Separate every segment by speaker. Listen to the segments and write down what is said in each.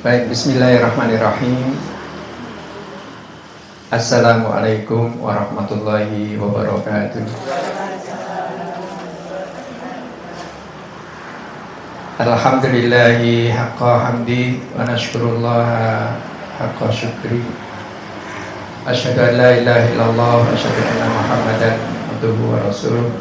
Speaker 1: Baik, bismillahirrahmanirrahim. Assalamualaikum warahmatullahi wabarakatuh. Alhamdulillahi haqqa hamdi wa nashkurullaha haqqa syukri. Asyhadu an la ilaha illallah wa asyhadu anna Muhammadan abduhu wa rasuluh.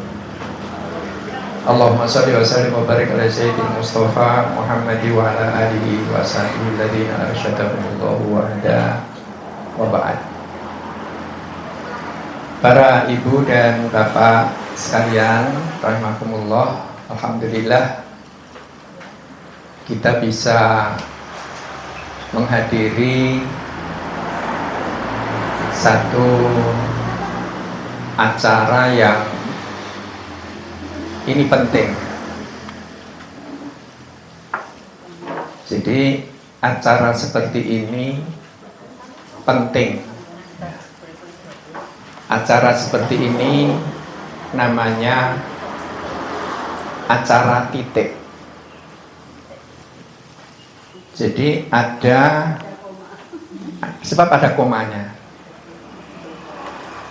Speaker 1: Allahumma shalli wa sallim wa barik ala sayyidina Mustafa Muhammadi wa ala alihi wa sahbihi alladziina arsyadahumullahu wa hada wa ba'd. Para ibu dan bapak sekalian rahimakumullah, alhamdulillah kita bisa menghadiri satu acara yang ini penting. Jadi acara seperti ini penting. Acara seperti ini namanya acara titik. Jadi sebab ada komanya.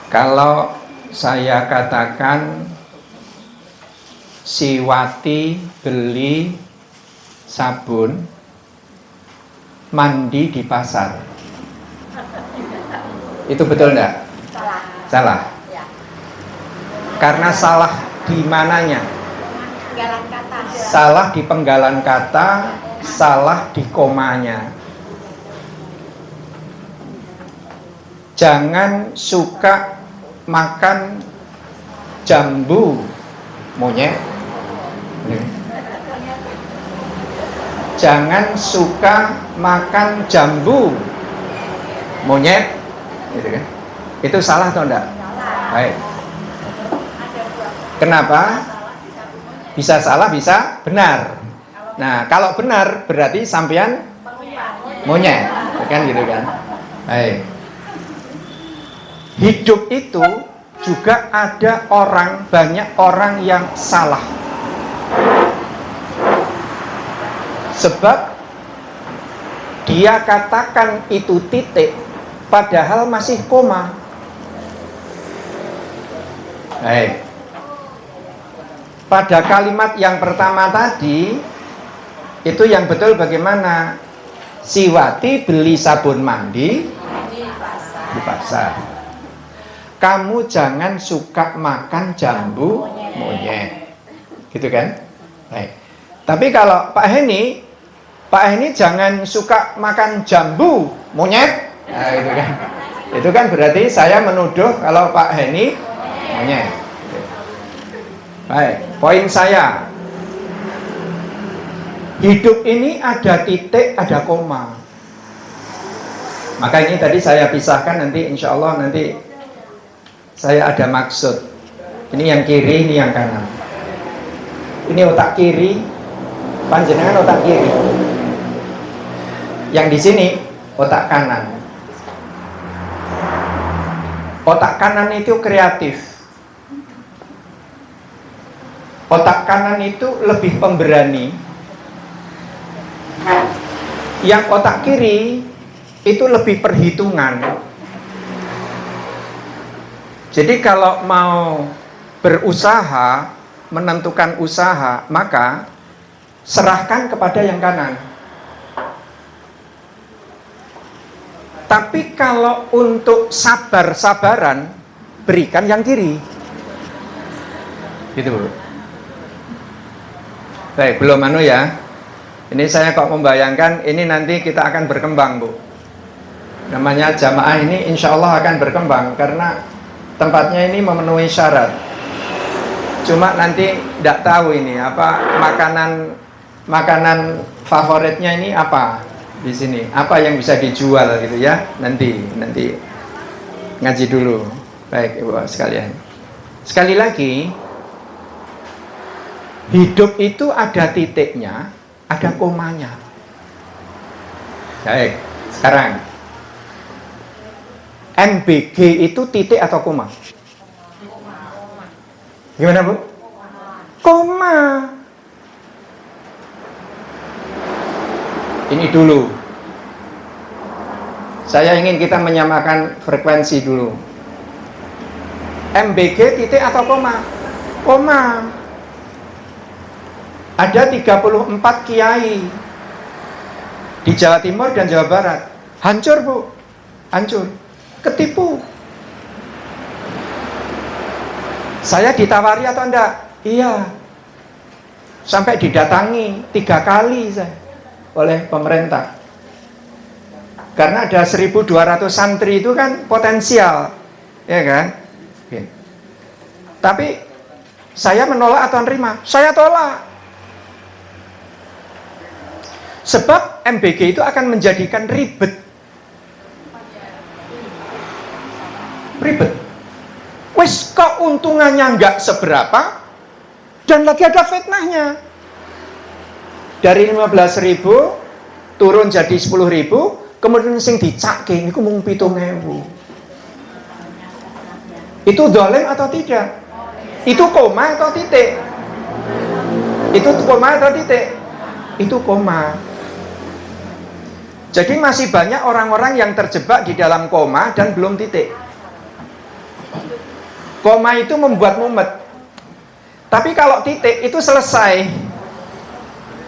Speaker 1: Kalau saya katakan si Wati beli sabun mandi di pasar, itu betul enggak? Salah.
Speaker 2: Ya.
Speaker 1: Karena salah di mananya?
Speaker 2: Penggalan kata.
Speaker 1: Salah di penggalan kata, salah di komanya. Jangan suka makan jambu monyet. Jangan suka makan jambu monyet, gitu kan? Itu salah atau enggak? Baik. Kenapa? Bisa salah, bisa benar. Nah, kalau benar berarti sampean monyet, kan gitu kan? Baik. Hidup itu juga ada banyak orang yang salah. Sebab dia katakan itu titik, padahal masih koma. Baik. Pada kalimat yang pertama tadi, itu yang betul bagaimana? Si Wati beli sabun mandi di pasar. Kamu jangan suka makan jambu monyet, gitu kan? Baik. Tapi kalau Pak Heni jangan suka makan jambu monyet, nah, gitu kan? Itu kan berarti saya menuduh kalau Pak Heni monyet. Baik, poin saya, hidup ini ada titik, ada koma. Maka ini tadi saya pisahkan, nanti insya Allah nanti saya ada maksud. Ini yang kiri, ini yang kanan. Ini otak kiri, panjenengan otak kiri. Yang di sini otak kanan. Otak kanan itu kreatif. Otak kanan itu lebih pemberani. Yang otak kiri itu lebih perhitungan. Jadi kalau mau berusaha, menentukan usaha, maka serahkan kepada yang kanan. Tapi kalau untuk sabar-sabaran, berikan yang kiri. Gitu, Bu. Baik, belum ya. Ini saya kok membayangkan ini nanti kita akan berkembang, Bu. Namanya jamaah ini insya Allah akan berkembang karena tempatnya ini memenuhi syarat. Cuma nanti tidak tahu ini apa makanan favoritnya ini apa di sini. Apa yang bisa dijual gitu ya. Nanti ngaji dulu. Baik, Ibu sekalian. Sekali lagi, hidup itu ada titiknya, ada komanya. Baik, sekarang MBG itu titik atau koma? Gimana, Bu? Koma. Ini dulu. Saya ingin kita menyamakan frekuensi dulu. MBG titik atau koma? Koma. Ada 34 kiai di Jawa Timur dan Jawa Barat. Hancur, Bu. Hancur. Ketipu. Saya ditawari atau enggak? Iya. Sampai didatangi 3 kali saya oleh pemerintah. Karena ada 1.200 santri itu kan potensial, ya kan? Oke. Tapi saya menolak atau nerima? Saya tolak. Sebab MBG itu akan menjadikan ribet. Ribet. Wis keuntungannya nggak seberapa, dan lagi ada fitnahnya. Dari 15.000 turun jadi 10.000, kemudian sing dicake niku mung 7.000. Itu zalim atau tidak? Itu koma atau titik? Itu koma atau titik? Itu koma. Jadi masih banyak orang-orang yang terjebak di dalam koma dan belum titik. Koma itu membuat mumet. Tapi kalau titik itu selesai.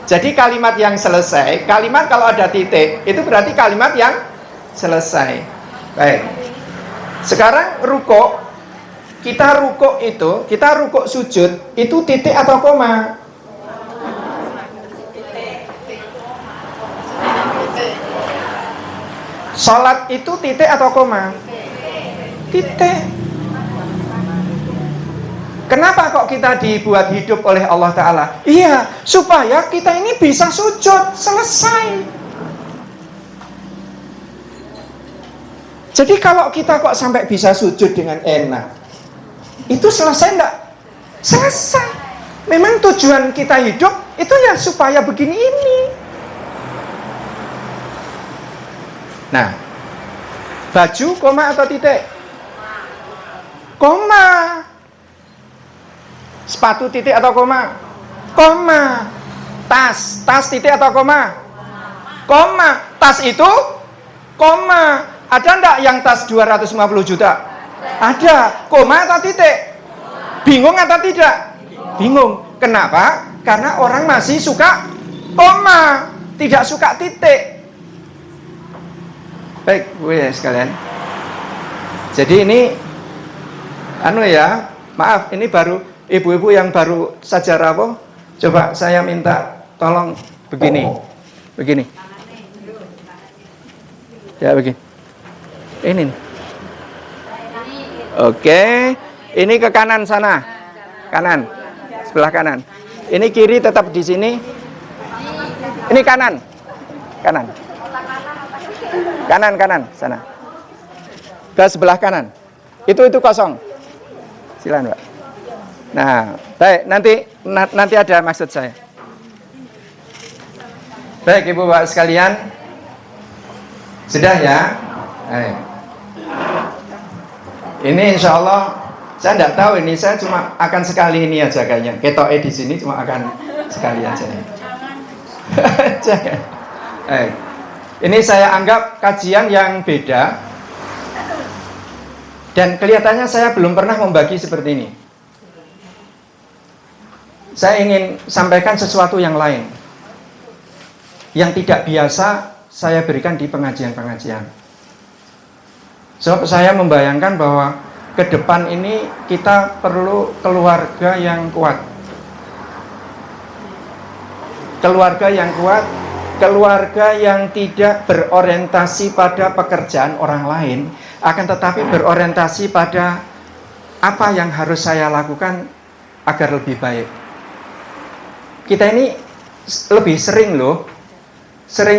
Speaker 1: Jadi kalimat yang selesai, kalimat kalau ada titik, itu berarti kalimat yang selesai. Baik. Sekarang rukuk. Kita rukuk sujud, itu titik atau koma? Salat itu titik atau koma? Titik. Kenapa kok kita dibuat hidup oleh Allah Ta'ala? Iya, supaya kita ini bisa sujud. Selesai. Jadi kalau kita kok sampai bisa sujud dengan enak, itu selesai enggak? Selesai. Memang tujuan kita hidup itu ya supaya begini ini. Nah, baju koma atau titik? Koma. Sepatu titik atau koma? Koma. Tas titik atau koma? Koma. Tas itu koma. Ada enggak yang tas 250 juta? Ada. Koma atau titik? Bingung atau tidak? Bingung. Kenapa? Karena orang masih suka koma, tidak suka titik. Baik, Bu ya sekalian. Jadi ini maaf, ini baru ibu-ibu yang baru saja rapuh. Coba saya minta tolong begini. Ya, begini. Ini nih. Oke, ini ke kanan sana. Kanan. Sebelah kanan. Ini kiri tetap di sini. Ini kanan. Kanan sana. Ke sebelah kanan. Itu kosong. Silakan, Pak. Nah, baik, nanti ada maksud saya. Baik, Ibu Bapak sekalian. Sudah ya? Baik. Ini insya Allah saya tidak tahu ini, saya cuma akan sekali ini aja kayaknya. Ketoke di sini cuma akan sekali aja. Jangan. Ini saya anggap kajian yang beda. Dan kelihatannya saya belum pernah membagi seperti ini. Saya ingin sampaikan sesuatu yang lain, yang tidak biasa saya berikan di pengajian-pengajian. Sebab saya membayangkan bahwa ke depan ini kita perlu keluarga yang kuat. Keluarga yang kuat, keluarga yang tidak berorientasi pada pekerjaan orang lain, akan tetapi berorientasi pada apa yang harus saya lakukan agar lebih baik. Kita ini lebih sering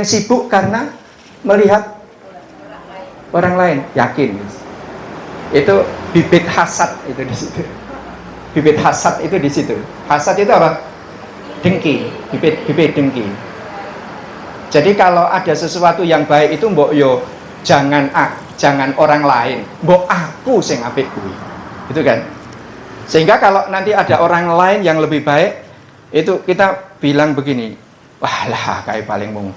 Speaker 1: sibuk karena melihat orang lain, yakin. Itu bibit hasad itu di situ. Bibit hasad itu di situ. Hasad itu apa? Dengki, bibit dengki. Jadi kalau ada sesuatu yang baik itu mbok yo jangan orang lain, mbok aku sing apik kuwi. Itu kan. Sehingga kalau nanti ada orang lain yang lebih baik, itu kita bilang begini, walah kayak paling mung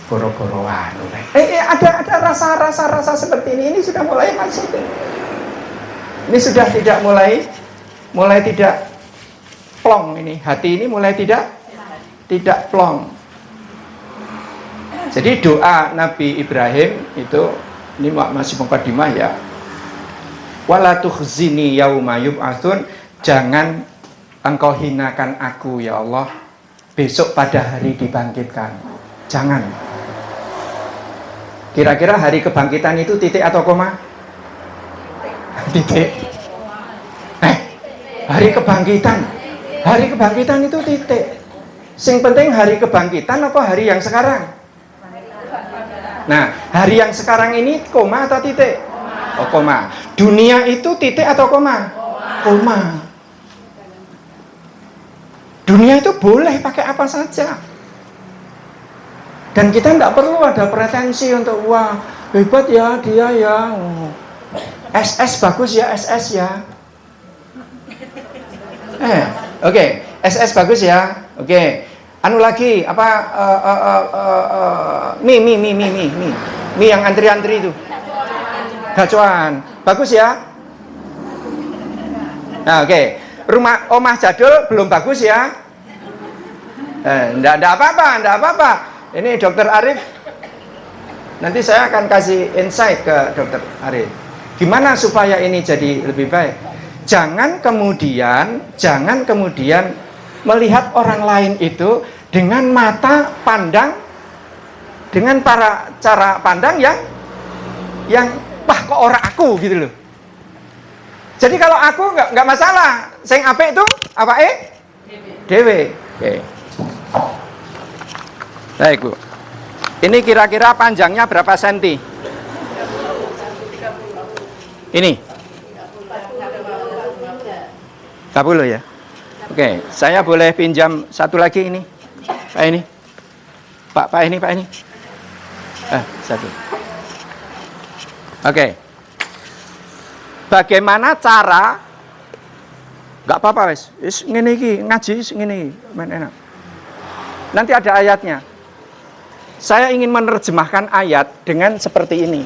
Speaker 1: goro-goroan. Ada rasa seperti ini sudah mulai masuk. Ini sudah tidak mulai tidak plong ini. Hati ini mulai tidak plong. Jadi doa Nabi Ibrahim itu, ini masih mukadimah ya. Wala tukhzini yauma yub'atsun, jangan engkau hinakan aku ya Allah besok pada hari dibangkitkan. Jangan. Kira-kira hari kebangkitan itu titik atau koma? Titik. Hari kebangkitan itu titik. Sing penting hari kebangkitan apa hari yang sekarang? Nah, hari yang sekarang ini koma atau titik? Oh, koma. Dunia itu titik atau koma? Koma. Dunia itu boleh pakai apa saja. Dan kita tidak perlu ada pretensi untuk, wah, hebat ya dia ya. SS bagus ya, SS ya. Oke. SS bagus ya. Oke. Anu lagi apa mie yang antri-antri itu. Gacuan. Bagus ya. Nah, oke. Rumah omah jadul belum bagus ya. Enggak apa-apa. Ini Dokter Arif. Nanti saya akan kasih insight ke Dokter Arif. Gimana supaya ini jadi lebih baik? Jangan kemudian melihat orang lain itu dengan mata pandang, dengan cara pandang yang wah kok orang aku gitu loh. Jadi kalau aku nggak masalah, sing apik itu apa dewe. Oke. Baik Bu. Ini kira-kira panjangnya berapa senti? Ini 30 ya. Oke, saya boleh pinjam satu lagi ini. Pak ini. Pak ini. Satu. Oke. Bagaimana cara? Enggak apa-apa wis. Wis ngene iki, ngaji wis ngene iki, men enak. Nanti ada ayatnya. Saya ingin menerjemahkan ayat dengan seperti ini.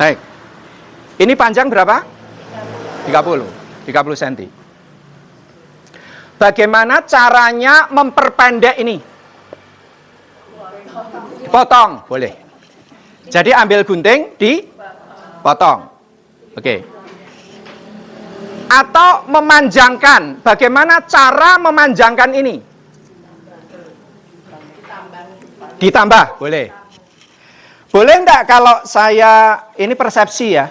Speaker 1: Baik. Ini panjang berapa? 30 cm. Bagaimana caranya memperpendek ini? Potong, boleh. Jadi ambil gunting, dipotong. Oke. Atau memanjangkan. Bagaimana cara memanjangkan ini? Ditambah, boleh. Boleh enggak kalau saya, ini persepsi ya.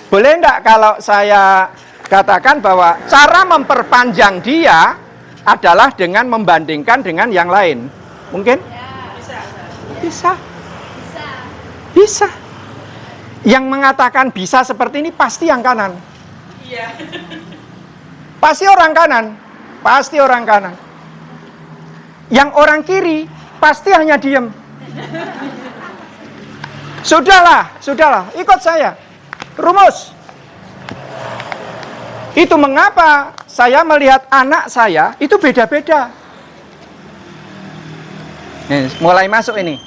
Speaker 1: Boleh enggak kalau saya katakan bahwa cara memperpanjang dia adalah dengan membandingkan dengan yang lain? Mungkin? Bisa. Yang mengatakan bisa seperti ini pasti yang kanan. Iya. Pasti orang kanan. Yang orang kiri pasti hanya diam. Sudahlah, ikut saya. Rumus. Itu mengapa saya melihat anak saya itu beda-beda. Nih, mulai masuk ini.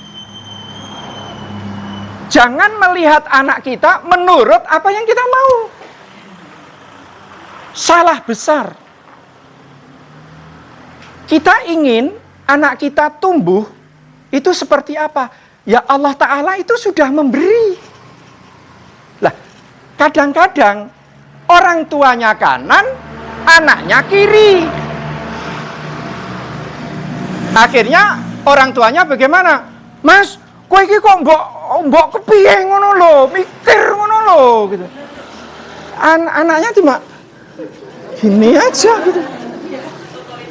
Speaker 1: Jangan melihat anak kita menurut apa yang kita mau. Salah besar. Kita ingin anak kita tumbuh itu seperti apa? Ya Allah Ta'ala itu sudah memberi. Lah, kadang-kadang orang tuanya kanan, anaknya kiri. Akhirnya orang tuanya bagaimana? Mas, kowe iki kok mbok kepiye ngono lho, mikir ngono lho gitu. Anaknya cuma gini aja gitu.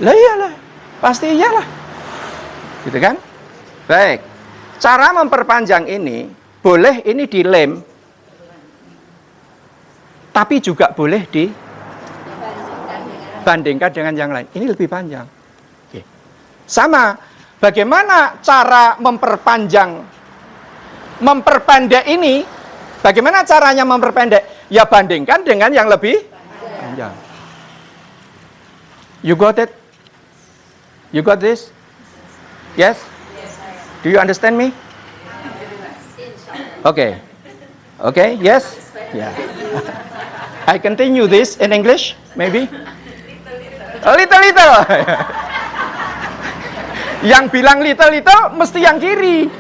Speaker 1: Lah iyalah, pasti iyalah. Gitu kan? Baik. Cara memperpanjang ini boleh ini dilem. Tapi juga boleh dibandingkan dengan yang lain. Ini lebih panjang. Oke. Sama, bagaimana cara memperpendek ini? Bagaimana caranya memperpendek? Ya bandingkan dengan yang lebih panjang. You got it? You got this? Yes? Do you understand me? Okay. Okay, yes? Yeah. I continue this in English, maybe? A little. Yang bilang little mesti yang kiri.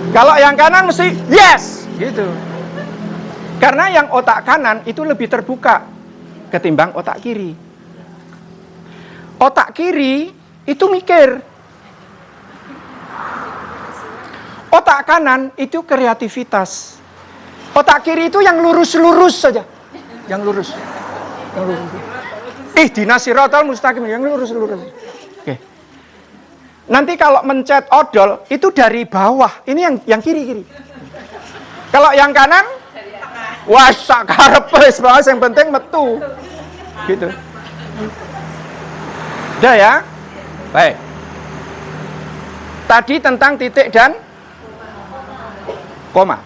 Speaker 1: Kalau yang kanan mesti yes, gitu. Karena yang otak kanan itu lebih terbuka ketimbang otak kiri. Otak kiri itu mikir. Otak kanan itu kreativitas. Otak kiri itu yang lurus-lurus saja. Yang lurus. Ihdinas siratal mustaqim, yang lurus-lurus. Oke. Nanti kalau mencet odol itu dari bawah. Ini yang kiri-kiri. Kalau yang kanan, wah sak karepe wis yang penting metu. Gitu. Udah ya? Baik. Tadi tentang titik dan koma.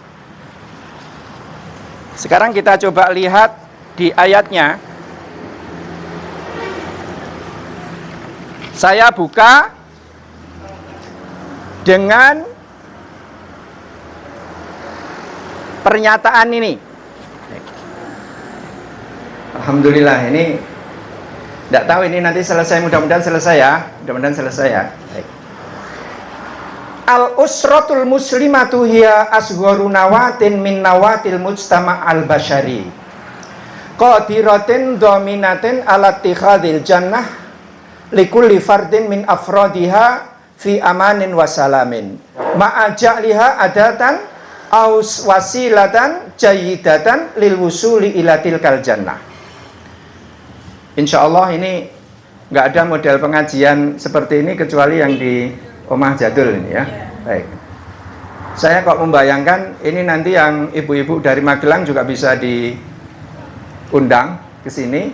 Speaker 1: Sekarang kita coba lihat di ayatnya. Saya buka dengan pernyataan ini. Alhamdulillah, ini tidak tahu ini nanti selesai, mudah-mudahan selesai ya. Mudah-mudahan selesai ya. Baik. Al-usratul muslimatu hiya asgharu nawatin min nawatil mujtama' al-bashari. Qadiratin dominatin ala tikhadil jannah likulli fardin min afrodiha fi amanin wasalamin. Ma'aja'liha adatan aus wasilatan jayyidatan lil wusuli ila tilkal jannah. Insyaallah ini nggak ada model pengajian seperti ini kecuali yang di Omah Jadul ini ya. Baik. Saya kok membayangkan ini nanti yang ibu-ibu dari Magelang juga bisa diundang ke sini.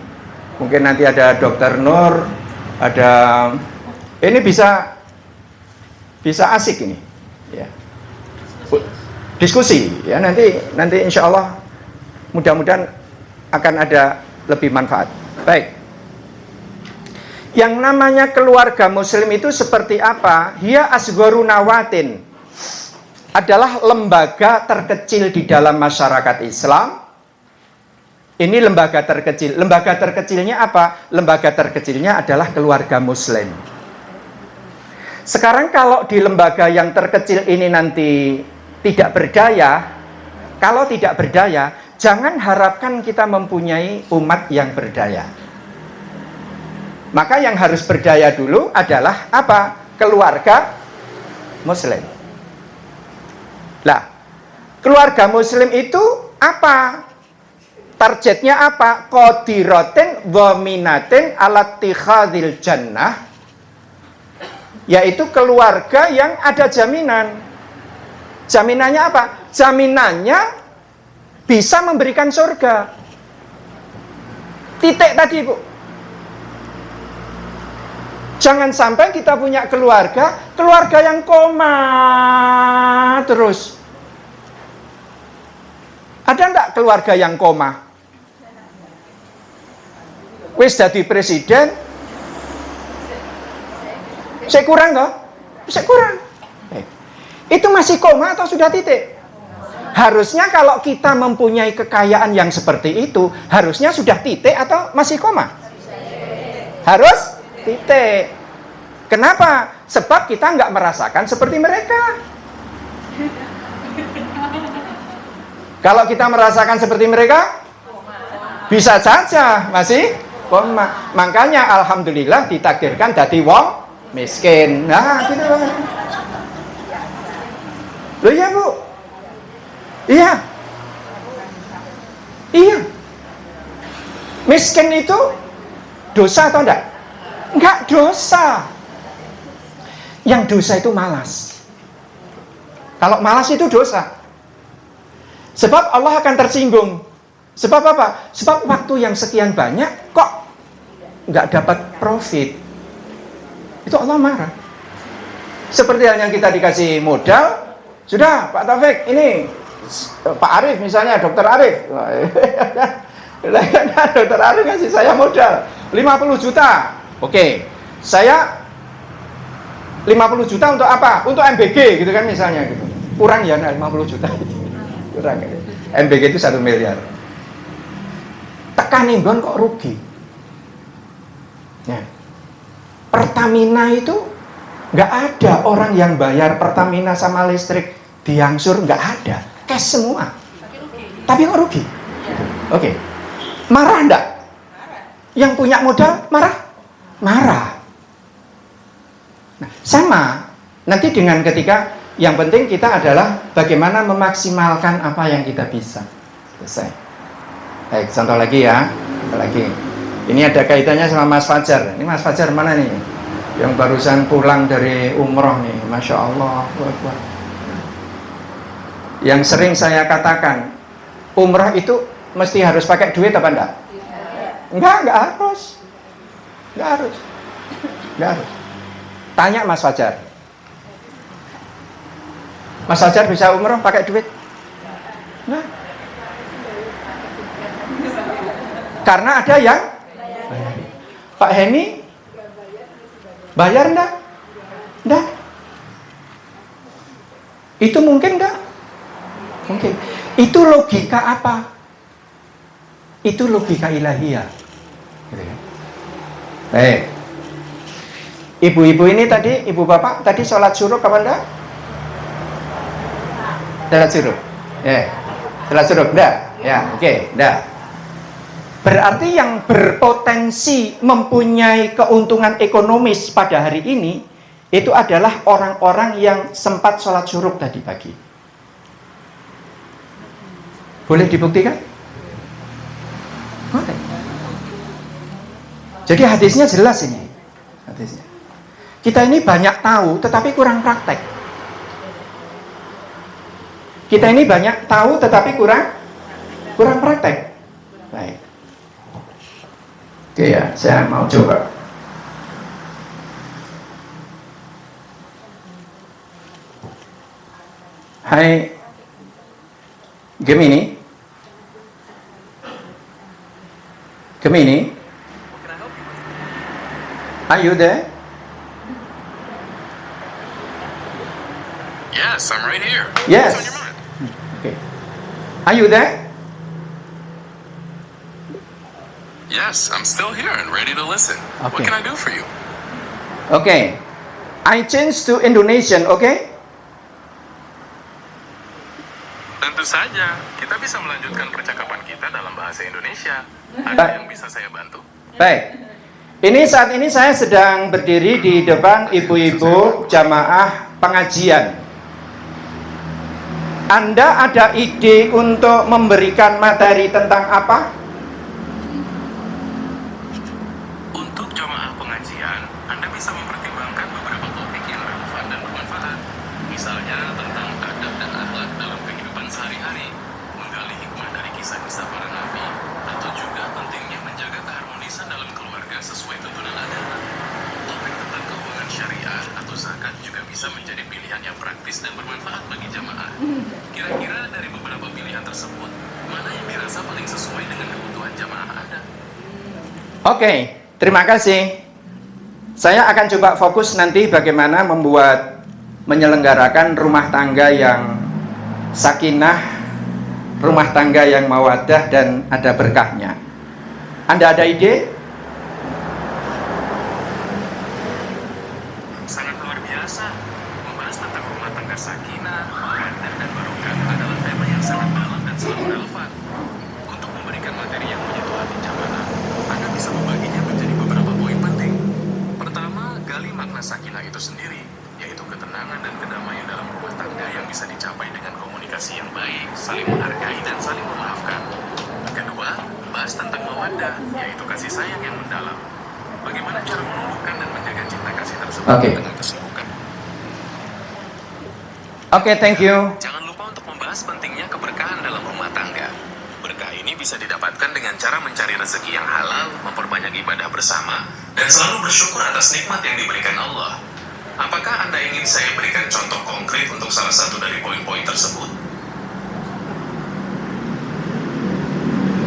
Speaker 1: Mungkin nanti ada Dr. Nur, ada ini bisa asik ini. Ya. Diskusi ya, nanti insya Allah mudah-mudahan akan ada lebih manfaat. Baik. Yang namanya keluarga muslim itu seperti apa? Hiya asgharu nawatin, adalah lembaga terkecil di dalam masyarakat Islam. Ini lembaga terkecil. Lembaga terkecilnya apa? Lembaga terkecilnya adalah keluarga muslim. Sekarang kalau di lembaga yang terkecil ini nanti tidak berdaya, kalau tidak berdaya, jangan harapkan kita mempunyai umat yang berdaya. Maka yang harus berdaya dulu adalah apa? Keluarga muslim. Lah, keluarga muslim itu apa? Targetnya apa? Qadiratin dhaminatin ala tikhadil jannah, yaitu keluarga yang ada jaminan. Jaminannya apa? Jaminannya bisa memberikan surga. Titik tadi, Bu. Jangan sampai kita punya keluarga yang koma terus. Ada enggak keluarga yang koma? Wis jadi presiden, saya kurang toh? Saya kurang. Itu masih koma atau sudah titik? Harusnya kalau kita mempunyai kekayaan yang seperti itu, harusnya sudah titik atau masih koma? Harus titik. Kenapa? Sebab kita nggak merasakan seperti mereka. Kalau kita merasakan seperti mereka, bisa saja masih koma. Makanya alhamdulillah ditakdirkan dadi wong miskin. Nah, gitu. Loh ya, Bu? Iya. Iya. Miskin itu dosa atau enggak? Enggak dosa. Yang dosa itu malas. Kalau malas itu dosa. Sebab Allah akan tersinggung. Sebab apa? Sebab waktu yang sekian banyak kok enggak dapat profit. Itu Allah marah. Seperti halnya kita dikasih modal, sudah Pak Taufik, ini Pak Arif misalnya, Dokter Arif. Dokter Arif kasih saya modal 50 juta. Oke, saya 50 50 juta untuk apa? Untuk MBG gitu kan misalnya gitu. Kurang ya 50 juta. Kurang ya. MBG itu 1 miliar. Tekan Imbon kok rugi. Ya. Pertamina itu nggak ada orang yang bayar Pertamina sama listrik diangsur, nggak ada, cash semua. Tapi kok rugi? Oke. Marah enggak? Yang punya modal marah? Marah. Nah, sama nanti dengan ketika yang penting kita adalah bagaimana memaksimalkan apa yang kita bisa. Selesai. Baik, contoh lagi ya. Contoh lagi. Ini ada kaitannya sama Mas Fajar. Ini Mas Fajar mana nih? Yang barusan pulang dari umroh nih. Masya Allah. Yang sering saya katakan, umroh itu mesti harus pakai duit apa enggak? Enggak harus. Enggak harus. Enggak harus. Tanya Mas Fajar. Mas Fajar bisa umroh pakai duit? Nah. Karena ada yang Pak Heni bayar enggak? Enggak. Itu mungkin enggak? Mungkin. Itu logika apa? Itu logika ilahiyah. Baik. Ibu-ibu ini tadi, ibu bapak tadi sholat syuruk apa enggak? Sholat syuruk. Ya. Sholat syuruk enggak? Ya, oke, enggak. Berarti yang berpotensi mempunyai keuntungan ekonomis pada hari ini itu adalah orang-orang yang sempat sholat syuruk tadi pagi. Boleh dibuktikan? Boleh. Jadi hadisnya jelas ini. Hadisnya. Kita ini banyak tahu tetapi kurang praktek. Kita ini banyak tahu tetapi kurang praktek. Baik. Oke ya, saya mau coba. Hai Gemini. Gemini. Are you there?
Speaker 3: Yes, I'm right here.
Speaker 1: Yes.
Speaker 3: What's on your mind?
Speaker 1: Okay. Are you there?
Speaker 3: Yes, I'm still here and ready to listen. What
Speaker 1: Okay.
Speaker 3: can I do for you?
Speaker 1: Okay. I change to Indonesian, okay?
Speaker 3: Tentu saja, kita bisa melanjutkan percakapan kita dalam bahasa Indonesia.
Speaker 1: Baik.
Speaker 3: Ada yang bisa saya bantu?
Speaker 1: Baik. Ini saat ini saya sedang berdiri di depan ibu-ibu jamaah pengajian. Anda ada ide untuk memberikan materi tentang apa?
Speaker 3: Untuk jamaah pengajian, Anda bisa mempertimbangkan beberapa topik yang relevan dan bermanfaat. Misalnya tentang adab dan akhlak dalam kehidupan sehari-hari, menggali hikmah dari kisah-kisah para nabi, atau juga pentingnya menjaga keharmonisan dalam keluarga sesuai tuntunan agama. Topik tentang keuangan syariah atau zakat juga bisa menjadi pilihan yang praktis dan bermanfaat bagi jamaah. Kira-kira dari beberapa pilihan tersebut, mana yang dirasa paling sesuai dengan kebutuhan jamaah Anda?
Speaker 1: Oke, terima kasih. Saya akan coba fokus nanti bagaimana membuat menyelenggarakan rumah tangga yang sakinah, rumah tangga yang mawaddah dan ada berkahnya. Anda ada ide?
Speaker 3: Sangat luar biasa. Membahas tentang rumah tangga sakinah, mawaddah, dan barokah adalah tema yang sangat dalam dan selalu relevan. Untuk memberikan materi yang menyentuh hati jamaah, Anda bisa membaginya menjadi beberapa poin penting. Pertama, gali makna sakinah itu sendiri, yaitu ketenangan dan kedamaian dalam rumah tangga yang bisa dicapai dengan komunikasi yang baik, saling menghargai, dan saling memaafkan. Kedua, bahas tentang mawaddah, yaitu kasih sayang yang mendalam. Bagaimana cara menumbuhkan dan menjaga cinta kasih tersebut
Speaker 1: Oke.
Speaker 3: dengan kesibukan.
Speaker 1: Oke, thank you.
Speaker 3: Jangan lupa untuk membahas pentingnya keberkahan dalam rumah tangga. Berkah ini bisa didapatkan dengan cara mencari rezeki yang halal, memperbanyak ibadah bersama, dan selalu bersyukur atas nikmat yang diberikan Allah. Apakah Anda ingin saya berikan contoh konkret untuk salah satu dari poin-poin tersebut?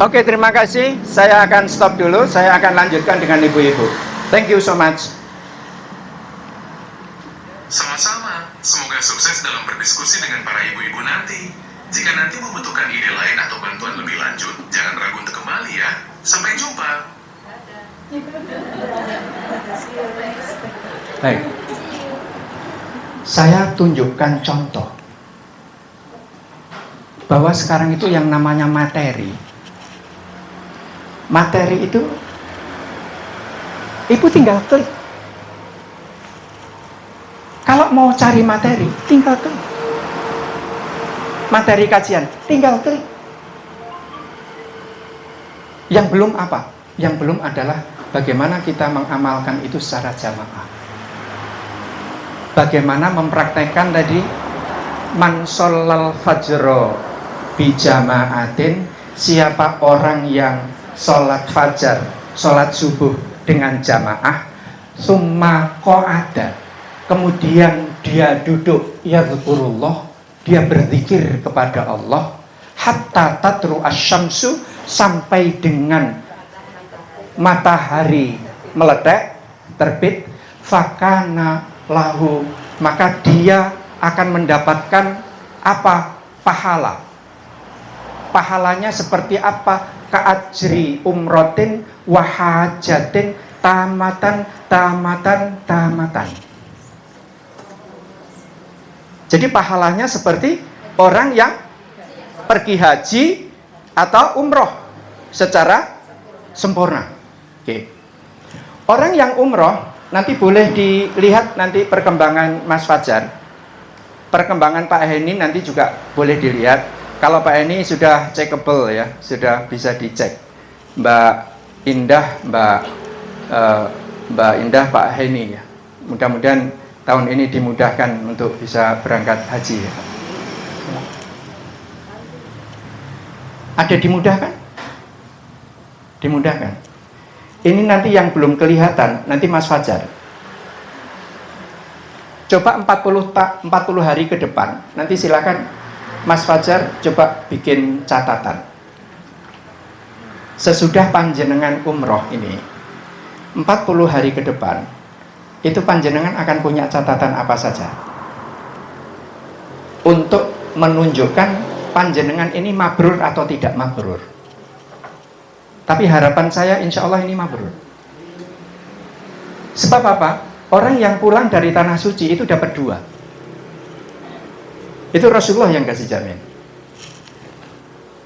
Speaker 1: Oke, terima kasih. Saya akan stop dulu. Saya akan lanjutkan dengan ibu-ibu. Thank you so much.
Speaker 3: Sama-sama, semoga sukses dalam berdiskusi dengan para ibu-ibu nanti. Jika nanti membutuhkan ide lain atau bantuan lebih lanjut, jangan ragu untuk kembali ya. Sampai jumpa.
Speaker 1: Baik. Saya tunjukkan contoh bahwa sekarang itu yang namanya materi. Materi itu ibu tinggal klik. Kalau mau cari materi, tinggal klik. Materi kajian, tinggal klik. Yang belum apa? Yang belum adalah bagaimana kita mengamalkan itu secara jamaah. Bagaimana mempraktekkan tadi man sholal fajro bijamaatin, siapa orang yang sholat fajar, sholat subuh dengan jamaah, summa qa'ada, kemudian dia duduk yadhkurullah, dia berzikir kepada Allah, hatta tatru asyamsu, sampai dengan matahari meletak terbit, fakana lahu, maka dia akan mendapatkan apa? Pahala. Pahalanya seperti apa? Ka'ajri umrotin wahajatin tamatan. Jadi pahalanya seperti orang yang pergi haji atau umroh secara sempurna. Oke. Orang yang umroh nanti boleh dilihat nanti perkembangan Mas Fajar. Perkembangan Pak Heni nanti juga boleh dilihat. Kalau Pak Heni sudah checkable ya, sudah bisa dicek. Mbak Indah, Mbak Indah, Pak Heni ya. Mudah-mudahan tahun ini dimudahkan untuk bisa berangkat haji ya. Ada dimudahkan? Dimudahkan. Ini nanti yang belum kelihatan, nanti Mas Fajar. Coba 40 hari ke depan, nanti silakan Mas Fajar coba bikin catatan. Sesudah panjenengan umroh ini, 40 hari ke depan, itu panjenengan akan punya catatan apa saja? Untuk menunjukkan panjenengan ini mabrur atau tidak mabrur. Tapi harapan saya insya Allah ini mabrur. Sebab apa? Orang yang pulang dari tanah suci itu dapat 2. Itu Rasulullah yang kasih jamin.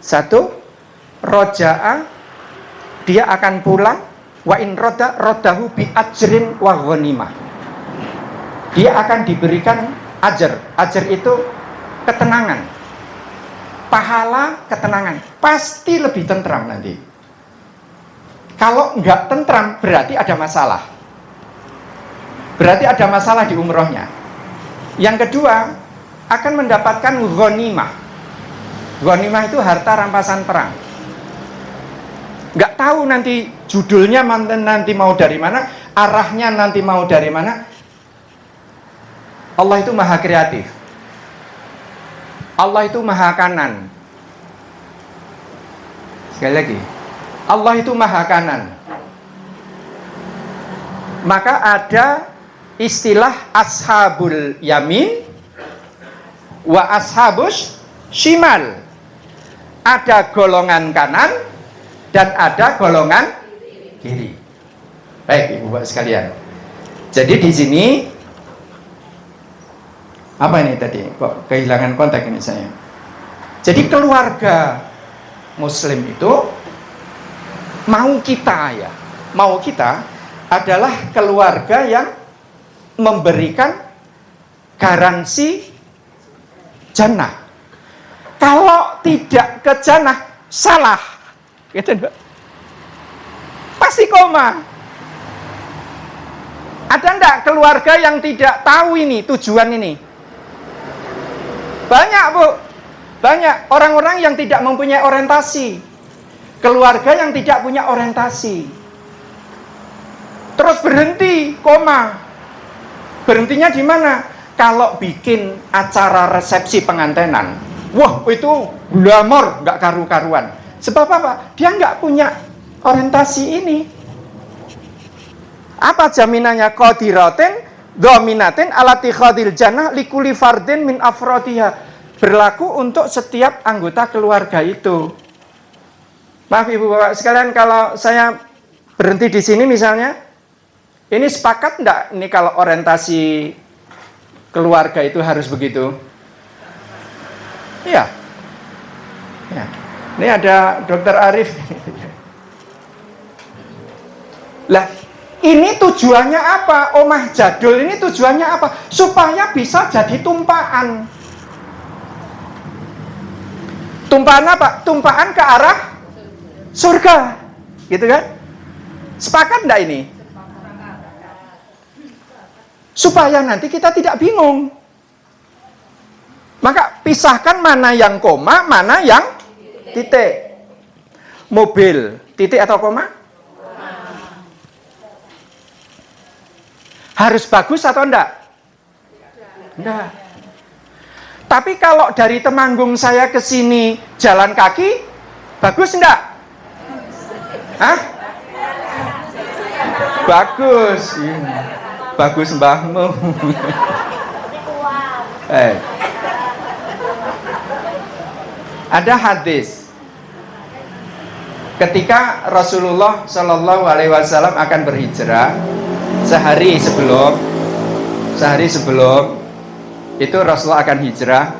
Speaker 1: 1, roja'a, dia akan pulang, wa in rodahu bi ajrin wa ghanimah. Dia akan diberikan ajar. Ajar itu ketenangan. Pahala ketenangan. Pasti lebih tentram nanti. Kalau enggak tentram, berarti ada masalah. Berarti ada masalah di umrohnya. Yang kedua, akan mendapatkan ghanimah. Ghanimah itu harta rampasan perang. Enggak tahu nanti judulnya nanti mau dari mana, arahnya nanti mau dari mana. Allah itu maha kreatif. Allah itu maha kanan. Sekali lagi, Allah itu maha kanan. Maka ada istilah ashabul yamin wa ashabus shimal. Ada golongan kanan dan ada golongan kiri. Baik Ibu Bapak sekalian. Jadi di sini apa ini tadi? Kok kehilangan kontak ini saya. Jadi keluarga Muslim itu mau kita adalah keluarga yang memberikan garansi jannah. Kalau tidak ke jannah, salah. Gitu, Mbak. Pasti koma. Ada enggak keluarga yang tidak tahu ini, tujuan ini? Banyak, Bu. Banyak orang-orang yang tidak mempunyai orientasi. Keluarga yang tidak punya orientasi. Terus berhenti, koma. Berhentinya di mana? Kalau bikin acara resepsi pengantenan, wah itu glamor, nggak karu-karuan. Sebab apa? Dia nggak punya orientasi ini. Apa jaminannya? Qadiratin Dhaminatin alati khadil jannah likuli fardin min afrodiha. Berlaku untuk setiap anggota keluarga itu. Maaf ibu bapak sekalian, kalau saya berhenti di sini misalnya, ini sepakat enggak ini kalau orientasi keluarga itu harus begitu? Iya. Ya. Ini ada Dokter Arif. Lah, ini tujuannya apa? Omah jadul ini tujuannya apa? Supaya bisa jadi tumpaan. Tumpaan apa? Tumpaan ke arah surga. Gitu kan? Sepakat enggak ini? Supaya nanti kita tidak bingung. Maka pisahkan mana yang koma, mana yang titik. Mobil, titik atau koma? Harus bagus atau enggak? Enggak. Tapi kalau dari Temanggung saya ke sini jalan kaki, bagus enggak? Hah? Bagus. Bagus mbahmu. Ada hadis ketika Rasulullah Shallallahu Alaihi Wasallam akan berhijrah, sehari sebelum itu Rasulullah akan hijrah.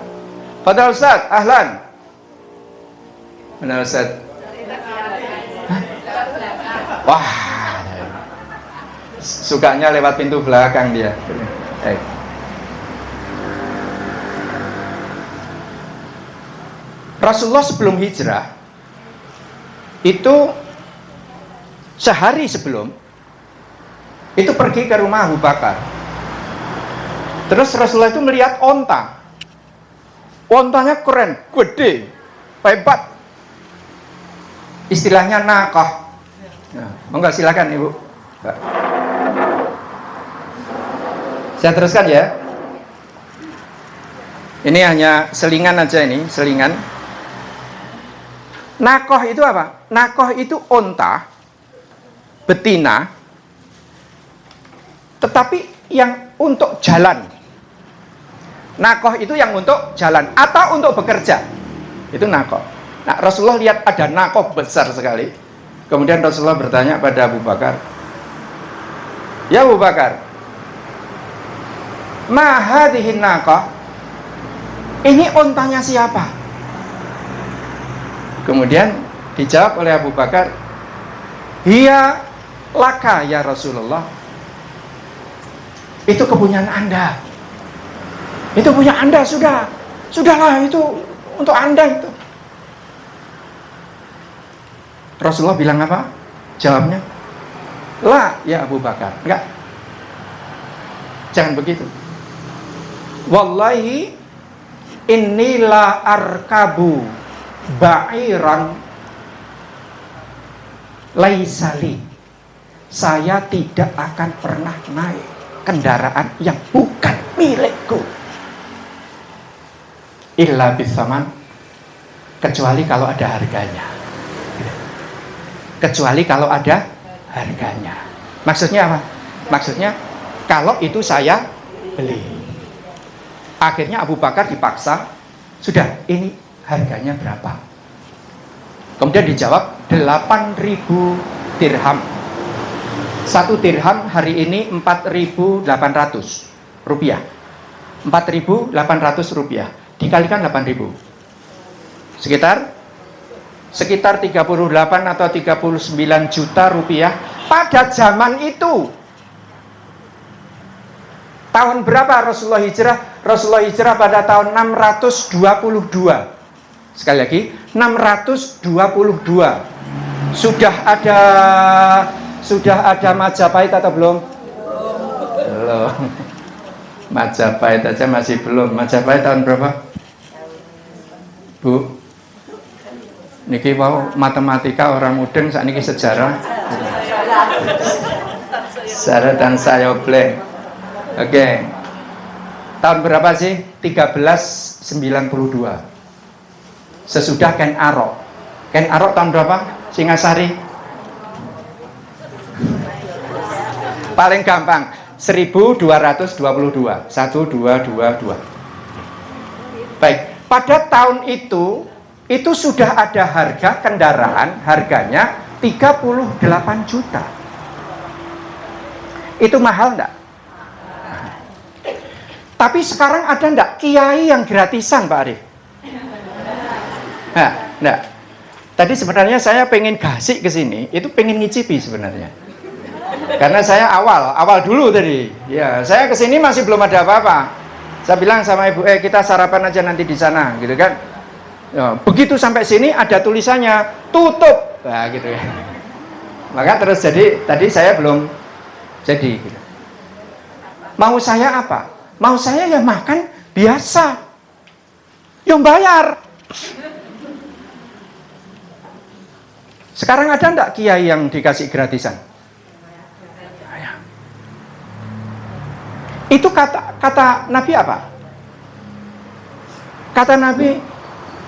Speaker 1: Fadal Ustaz, ahlan. Mana Ustaz? Wah, sukanya lewat pintu belakang dia. Rasulullah sebelum hijrah itu sehari sebelum itu pergi ke rumah Abu Bakar. Terus Rasulullah itu melihat onta. Ontanya keren, gede, hebat. Istilahnya nakah. Nah, enggak, silakan Ibu. Saya teruskan ya. Ini hanya selingan aja ini, selingan. Nakoh itu apa? Nakoh itu onta betina, tetapi yang untuk jalan. Nakoh itu yang untuk jalan atau untuk bekerja. Itu nakoh. Nah, Rasulullah lihat ada nakoh besar sekali. Kemudian Rasulullah bertanya pada Abu Bakar, "Ya Abu Bakar, ma hadhihi nakoh? Ini ontanya siapa?" Kemudian dijawab oleh Abu Bakar, "Hiya laka ya Rasulullah." Itu kepunyaan Anda. Itu punya Anda sudah. Sudahlah, itu untuk Anda itu. Rasulullah bilang apa? Jawabnya, "La ya Abu Bakar." Enggak. Jangan begitu. Wallahi inni la arkabu ba'iran laisali. Saya tidak akan pernah naik kendaraan yang bukan milikku. Illa bisaman, kecuali kalau ada harganya. Kecuali kalau ada harganya. Maksudnya apa? Maksudnya kalau itu saya beli. Akhirnya Abu Bakar dipaksa, sudah, ini harganya berapa? Kemudian dijawab 8.000 dirham. 1 dirham hari ini 4.800 rupiah. 4.800 rupiah dikalikan 8.000, sekitar 38 atau 39 juta rupiah pada zaman itu. Tahun berapa Rasulullah hijrah? Rasulullah hijrah pada tahun 622. Sekali lagi, 622. Sudah ada Majapahit atau belum? Belum. Majapahit aja masih belum. Majapahit tahun berapa? Bu, niki mau matematika orang mudeng, saat niki sejarah. Sejarah dan sayoble. Oke. Tahun berapa sih? 1392. Sesudah Ken Arok. Ken Arok tahun berapa? Singasari. Paling gampang. 1222. 1222. Baik, pada tahun itu sudah ada harga kendaraan, harganya 38 juta. Itu mahal enggak? Tapi sekarang ada enggak kiai yang gratisan, Pak Arif? Nah, enggak. Tadi sebenarnya saya pengen gasik ke sini, itu pengen ngicipi sebenarnya. Karena saya awal dulu tadi. Ya, saya ke sini masih belum ada apa-apa. Saya bilang sama ibu, kita sarapan aja nanti di sana, gitu kan. Ya, begitu sampai sini ada tulisannya tutup, nah gitu ya. Maka terus jadi tadi saya belum jadi. Gitu. Mau saya apa? Mau saya ya makan biasa, yang bayar. Sekarang ada enggak kiai yang dikasih gratisan? Itu kata Nabi apa? Kata Nabi,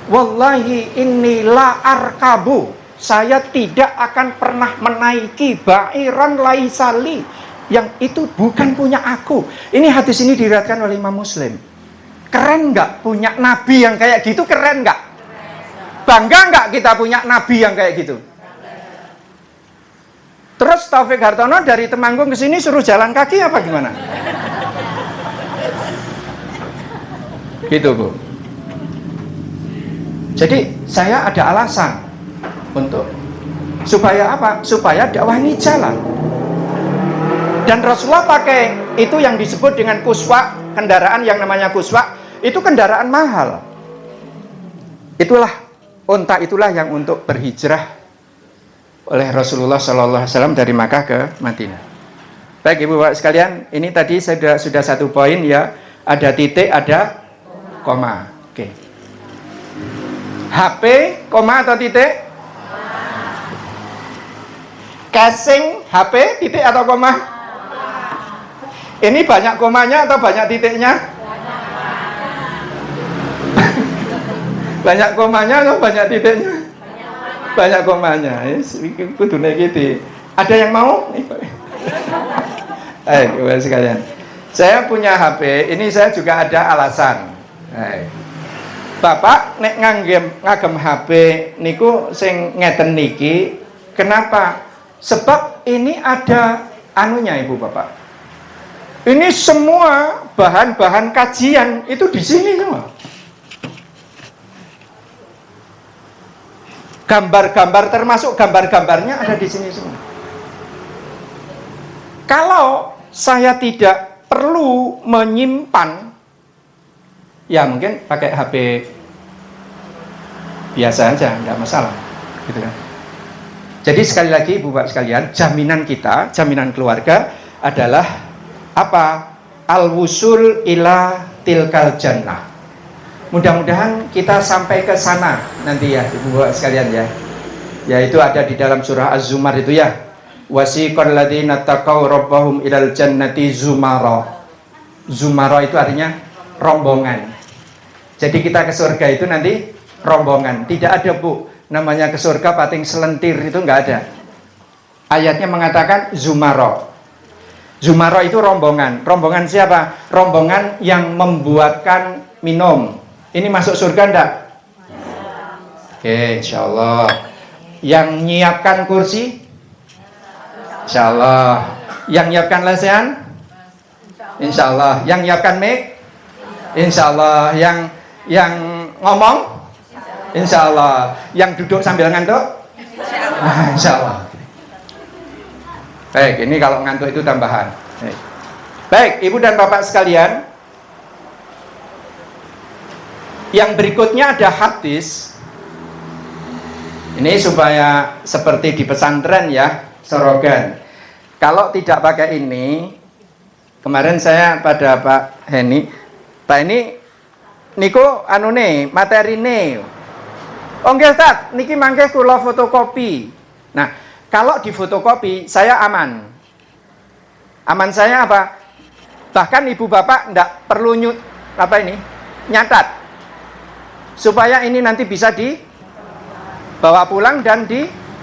Speaker 1: wallahi inni la arkabu, saya tidak akan pernah menaiki ba'iran laisali, yang itu bukan punya aku. Ini hadis ini diriwayatkan oleh Imam Muslim. Keren nggak punya Nabi yang kayak gitu? Keren nggak? Bangga nggak kita punya Nabi yang kayak gitu? Terus Taufik Hartono dari Temanggung ke sini suruh jalan kaki apa gimana? Gitu, Bu. Jadi saya ada alasan untuk supaya apa? Supaya dakwah ini jalan. Dan Rasulullah pakai itu yang disebut dengan kuswa, kendaraan yang namanya kuswa, itu kendaraan mahal. Itulah unta, itulah yang untuk berhijrah oleh Rasulullah SAW dari Makkah ke Madinah. Baik Ibu Bapak sekalian, ini tadi sudah satu poin ya, ada titik, ada koma. Oke. HP, koma atau titik? Casing HP, titik atau koma? Ini banyak komanya atau banyak titiknya? Banyak komanya atau banyak titiknya? Banyak komanya. Kudune gitu. Ada yang mau? Ayo sekalian. Saya punya HP, ini saya juga ada alasan. Bapak nek ngagem HP niku sing ngeten niki, kenapa? Sebab ini ada anunya Ibu Bapak. Ini semua bahan-bahan kajian itu di sini semua. Gambar-gambar termasuk gambar-gambarnya ada di sini semua. Kalau saya tidak perlu menyimpan, ya mungkin pakai HP biasa aja, nggak masalah, gitu kan. Jadi sekali lagi Ibu Bapak sekalian, jaminan kita, jaminan keluarga adalah apa? Al-wusul ila tilkal jannah. Mudah-mudahan kita sampai ke sana nanti ya Ibu Bapak sekalian ya. Yaitu ada di dalam surah Az-Zumar itu ya. Wasiqal ladzina taqaw rabbahum ilal jannati zumara. Zumara itu artinya rombongan. Jadi kita ke surga itu nanti rombongan. Tidak ada Bu, namanya ke surga pating selentir, itu enggak ada. Ayatnya mengatakan zumara. Zumara itu rombongan. Rombongan siapa? Rombongan yang membuatkan minum. Ini masuk surga enggak? Oke, insyaallah. Yang nyiapkan kursi? Insyaallah. Yang nyiapkan lesehan? Insyaallah. Yang nyiapkan mic? Insyaallah. Yang ngomong? Insyaallah. Yang duduk sambil ngantuk? Insyaallah. Baik, ini kalau ngantuk itu tambahan. Baik, Ibu dan Bapak sekalian, yang berikutnya ada hadis. Ini supaya seperti di pesantren ya, slogan. Kalau tidak pakai ini, kemarin saya pada Pak Heni, Pak ini niku anune materine. Oh nggih Ustaz, niki mangke kula fotokopi. Nah, kalau di fotokopi saya aman. Aman saya apa? Bahkan Ibu Bapak ndak perlu nyatat. Supaya ini nanti bisa dibawa pulang dan dibaca-baca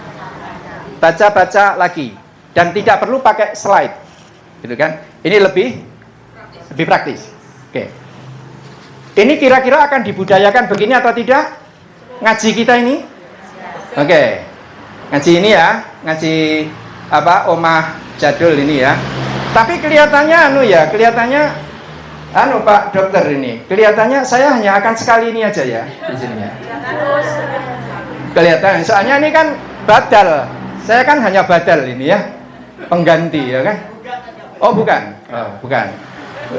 Speaker 1: lagi. Dan tidak perlu pakai slide. gitu kan? Ini lebih praktis. Oke. Ini kira-kira akan dibudayakan begini atau tidak? Ngaji kita ini? Oke. Ngaji ini ya, ngaji Omah Jadul ini ya. Tapi kelihatannya Pak dokter ini, kelihatannya saya hanya akan sekali ini aja ya di sini ya. Kelihatan, soalnya ini kan badal. Saya kan hanya badal ini ya. Pengganti ya kan? Oh, bukan. Oh, bukan.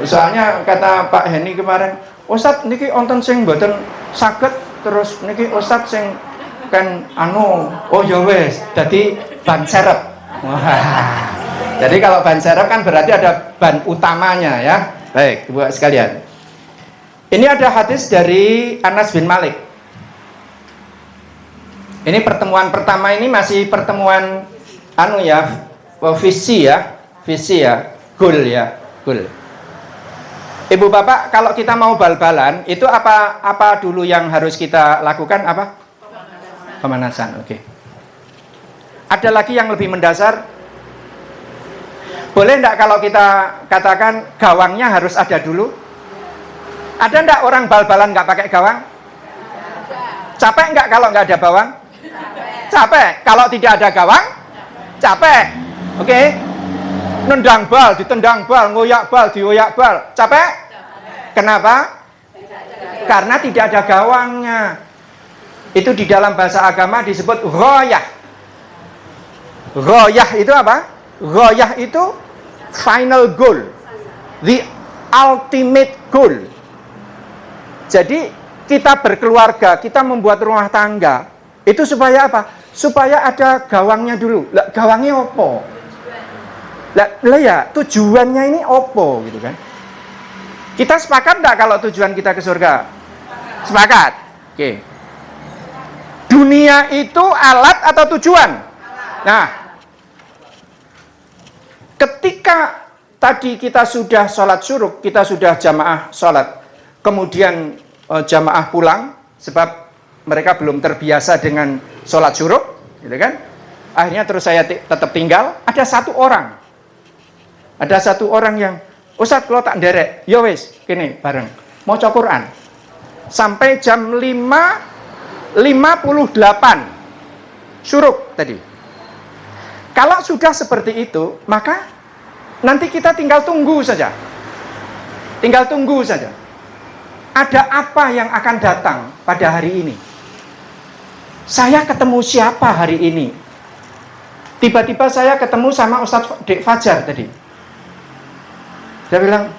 Speaker 1: Soalnya kata Pak Heni kemarin, Ustadz niki onten sing mboten saged terus niki Ustadz sing kan oh ya wes, jadi ban serep. Wah. Jadi kalau ban serep kan berarti ada ban utamanya ya. Baik, Ibu sekalian. Ini ada hadis dari Anas bin Malik. Ini pertemuan pertama ini masih pertemuan visi ya, goal. Ibu bapak, kalau kita mau bal-balan itu apa dulu yang harus kita lakukan? Apa? Pemanasan. Oke. Ada lagi yang lebih mendasar. Boleh enggak kalau kita katakan gawangnya harus ada dulu? Ada enggak orang bal-balan enggak pakai gawang? Capek enggak kalau enggak ada bawang? Capek. Kalau tidak ada gawang? Capek. Oke. Nendang bal, ditendang bal, ngoyak bal, dioyak bal. Capek? Kenapa? Karena tidak ada gawangnya. Itu di dalam bahasa agama disebut ghoyah. Ghoyah itu apa? Ghoyah itu final goal, the ultimate goal. Jadi kita berkeluarga, kita membuat rumah tangga, itu supaya apa? Supaya ada gawangnya dulu. Lah gawangnya opo? Lah ya tujuannya ini opo gitu kan? Kita sepakat enggak kalau tujuan kita ke surga? Sepakat. Oke. Dunia itu alat atau tujuan? Nah, ketika tadi kita sudah sholat syuruk, kita sudah jamaah sholat, kemudian jamaah pulang, sebab mereka belum terbiasa dengan sholat syuruk, gitu kan? Akhirnya terus saya tetap tinggal. Ada satu orang yang, Ustadz kalau tak nderek, yo wes, kene bareng, mau maca Quran sampai jam 5.58 syuruk tadi. Kalau sudah seperti itu, maka nanti kita tinggal tunggu saja. Ada apa yang akan datang pada hari ini? Saya ketemu siapa hari ini? Tiba-tiba saya ketemu sama Ustadz Dek Fajar tadi. Dia bilang,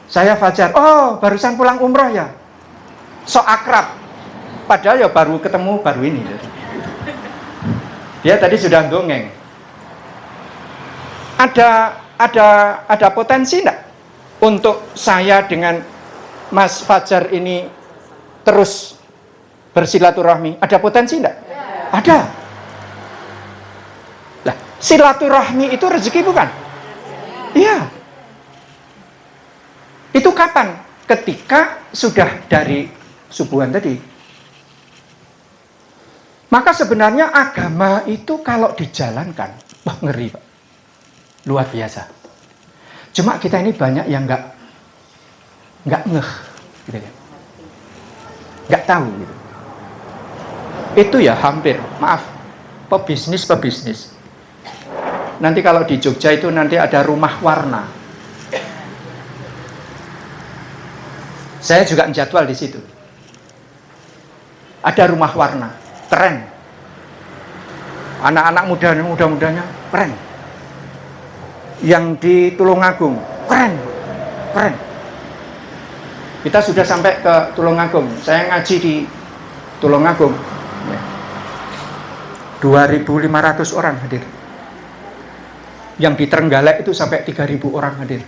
Speaker 1: saya Fajar. Oh, barusan pulang umroh ya? So akrab. Padahal ya baru ketemu baru ini. Dia tadi sudah dongeng. Ada potensi enggak untuk saya dengan Mas Fajar ini terus bersilaturahmi? Ada potensi enggak? Ada. Lah, silaturahmi itu rezeki bukan? Iya. Itu kapan? Ketika sudah dari subuhan tadi. Maka sebenarnya agama itu kalau dijalankan, wah ngeri Pak. Luar biasa. Cuma kita ini banyak yang nggak ngeh, gitu kan? Nggak tahu gitu. Itu ya hampir, maaf, pebisnis. Nanti kalau di Jogja itu nanti ada rumah warna. Saya juga menjadwal di situ. Ada rumah warna, keren. Anak-anak muda-mudanya keren. Yang di Tulungagung, keren. Kita sudah sampai ke Tulungagung. Saya ngaji di Tulungagung. 2.500 orang hadir. Yang di Trenggalek itu sampai 3.000 orang hadir.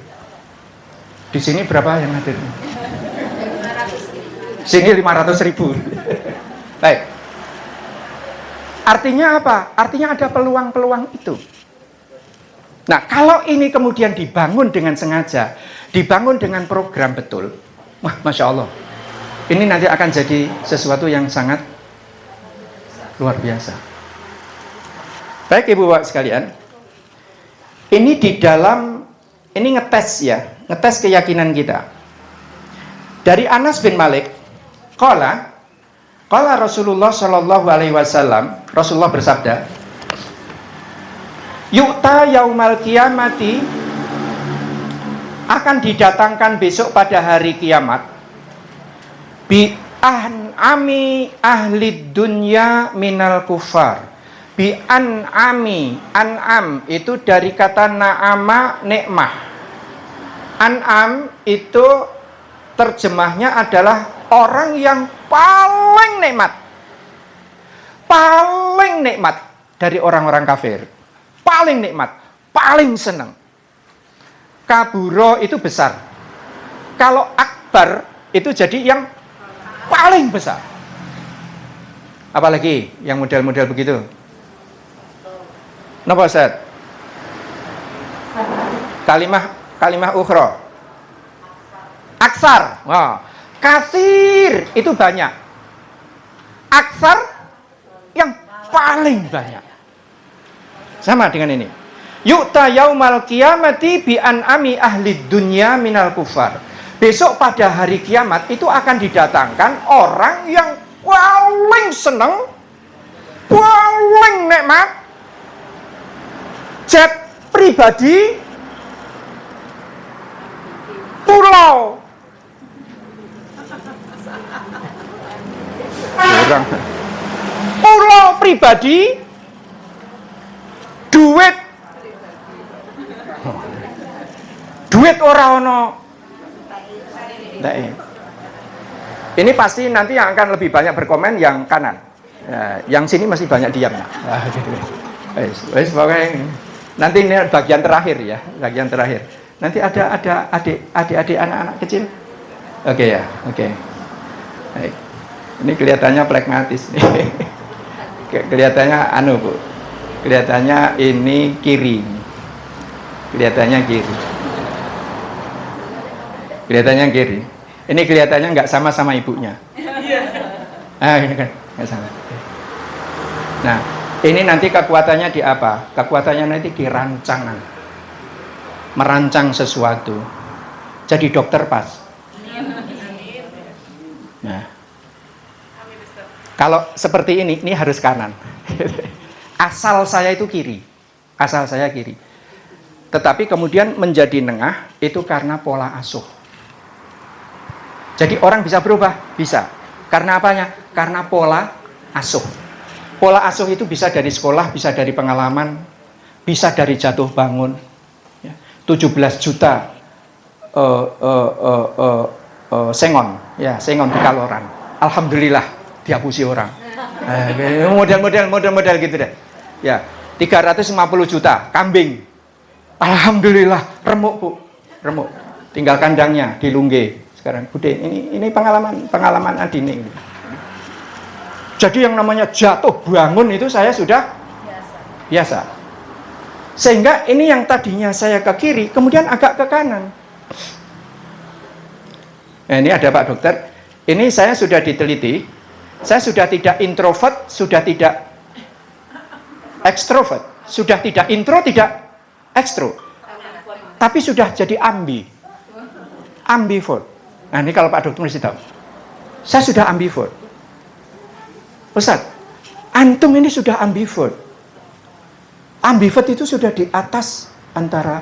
Speaker 1: Di sini berapa yang hadir? Sini 500.000. Baik. Artinya apa? Artinya ada peluang-peluang itu. Nah, kalau ini kemudian dibangun dengan sengaja, dibangun dengan program betul, wah, Masya Allah. Ini nanti akan jadi sesuatu yang sangat luar biasa. Baik Ibu Bapak sekalian, ini di dalam ini ngetes ya, ngetes keyakinan kita. Dari Anas bin Malik, qala Rasulullah Shallallahu Alaihi Wasallam, Rasulullah bersabda, yu'ta yaumal kiamati, akan didatangkan besok pada hari kiamat, bi an'ami ahli dunya minal kufar. Bi an'ami, an'am itu dari kata na'ama, nikmah. An'am itu terjemahnya adalah orang yang paling nikmat. Paling nikmat dari orang-orang kafir. Paling nikmat, paling senang. Kaburo itu besar. Kalau akbar itu jadi yang paling besar. Apalagi yang model-model begitu? Napa Ustaz? Kalimah ukhra. Aksar. Wah. Kasir itu banyak. Aksar yang paling banyak. Sama dengan ini. Yu'ta yaumal qiyamati bi an'ami ahli dunya minal kufar. Besok pada hari kiamat itu akan didatangkan orang yang paling senang, paling nikmat, jet pribadi, pulau, pulau pribadi, duit ora ono. Ini pasti nanti yang akan lebih banyak berkomen yang kanan. Yang sini masih banyak diam. Pokoknya nanti ini bagian terakhir ya, bagian terakhir. Nanti ada adik-adik anak-anak kecil. Oke ya, oke. Baik. Ini kelihatannya pragmatis nih. Kelihatannya Bu. Kelihatannya ini kiri. Kelihatannya kiri. Kelihatannya kiri. Ini kelihatannya nggak sama ibunya. Ini kan nggak sama. Nah, ini nanti kekuatannya di apa? Kekuatannya nanti di rancangan. Merancang sesuatu. Jadi dokter pas. Nah, kalau seperti ini harus kanan. Asal saya itu kiri. Asal saya kiri. Tetapi kemudian menjadi nengah itu karena pola asuh. Jadi orang bisa berubah? Bisa. Karena apanya? Karena pola asuh. Pola asuh itu bisa dari sekolah, bisa dari pengalaman, bisa dari jatuh bangun. 17 juta sengon, ya sengon di Kaloran. Alhamdulillah dihapusi orang. Model gitu deh. Ya, 350 juta kambing. Alhamdulillah remuk Bu, remuk. Tinggal kandangnya di Lungge. Sekarang Bude, ini pengalaman Adini. Jadi yang namanya jatuh bangun itu saya sudah biasa. Sehingga ini yang tadinya saya ke kiri, kemudian agak ke kanan. Nah, ini ada Pak Dokter. Ini saya sudah diteliti. Saya sudah tidak introvert, sudah tidak ekstrovert, sudah tidak intro, tidak ekstro. Tapi sudah jadi ambivert. Nah, ini kalau Pak Dokter mesti tahu. Saya sudah ambivert. Ustaz, antum ini sudah ambivert. Ambivert itu sudah di atas antara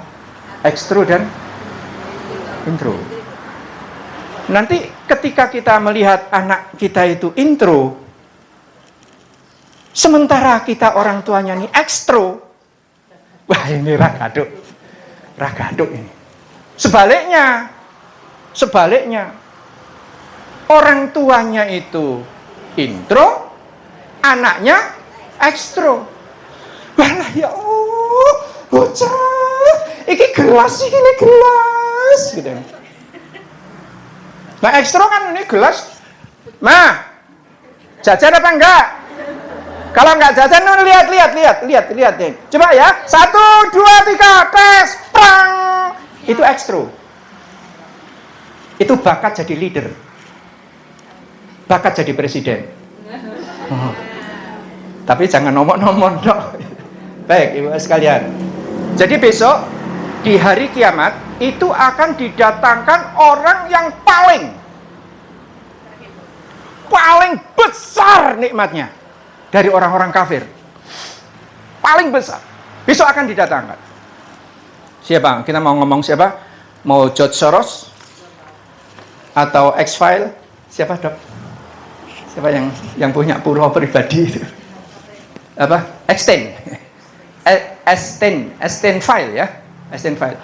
Speaker 1: ekstro dan intro. Nanti ketika kita melihat anak kita itu intro, sementara kita orang tuanya ini ekstro, wah ini ragaduk ini. Sebaliknya, orang tuanya itu intro, anaknya ekstro. Walah ya Allah, bocah, ini gelas gitu. Nah ekstro kan ini gelas, jajan apa enggak? Kalau enggak jajan, lihat nih. Coba ya, 1, 2, 3, tes, prang. Itu ekstro. Itu bakat jadi leader, bakat jadi presiden. Tapi jangan nomor-nomor dong. Baik Ibu sekalian. Jadi besok di hari kiamat itu akan didatangkan orang yang paling besar nikmatnya dari orang-orang kafir. Paling besar. Besok akan didatangkan. Siapa? Kita mau ngomong siapa? Mau George Soros? Atau X-File? Siapa, Dok? Siapa yang punya pulau pribadi itu? Apa? Epstein File ya? Epstein File.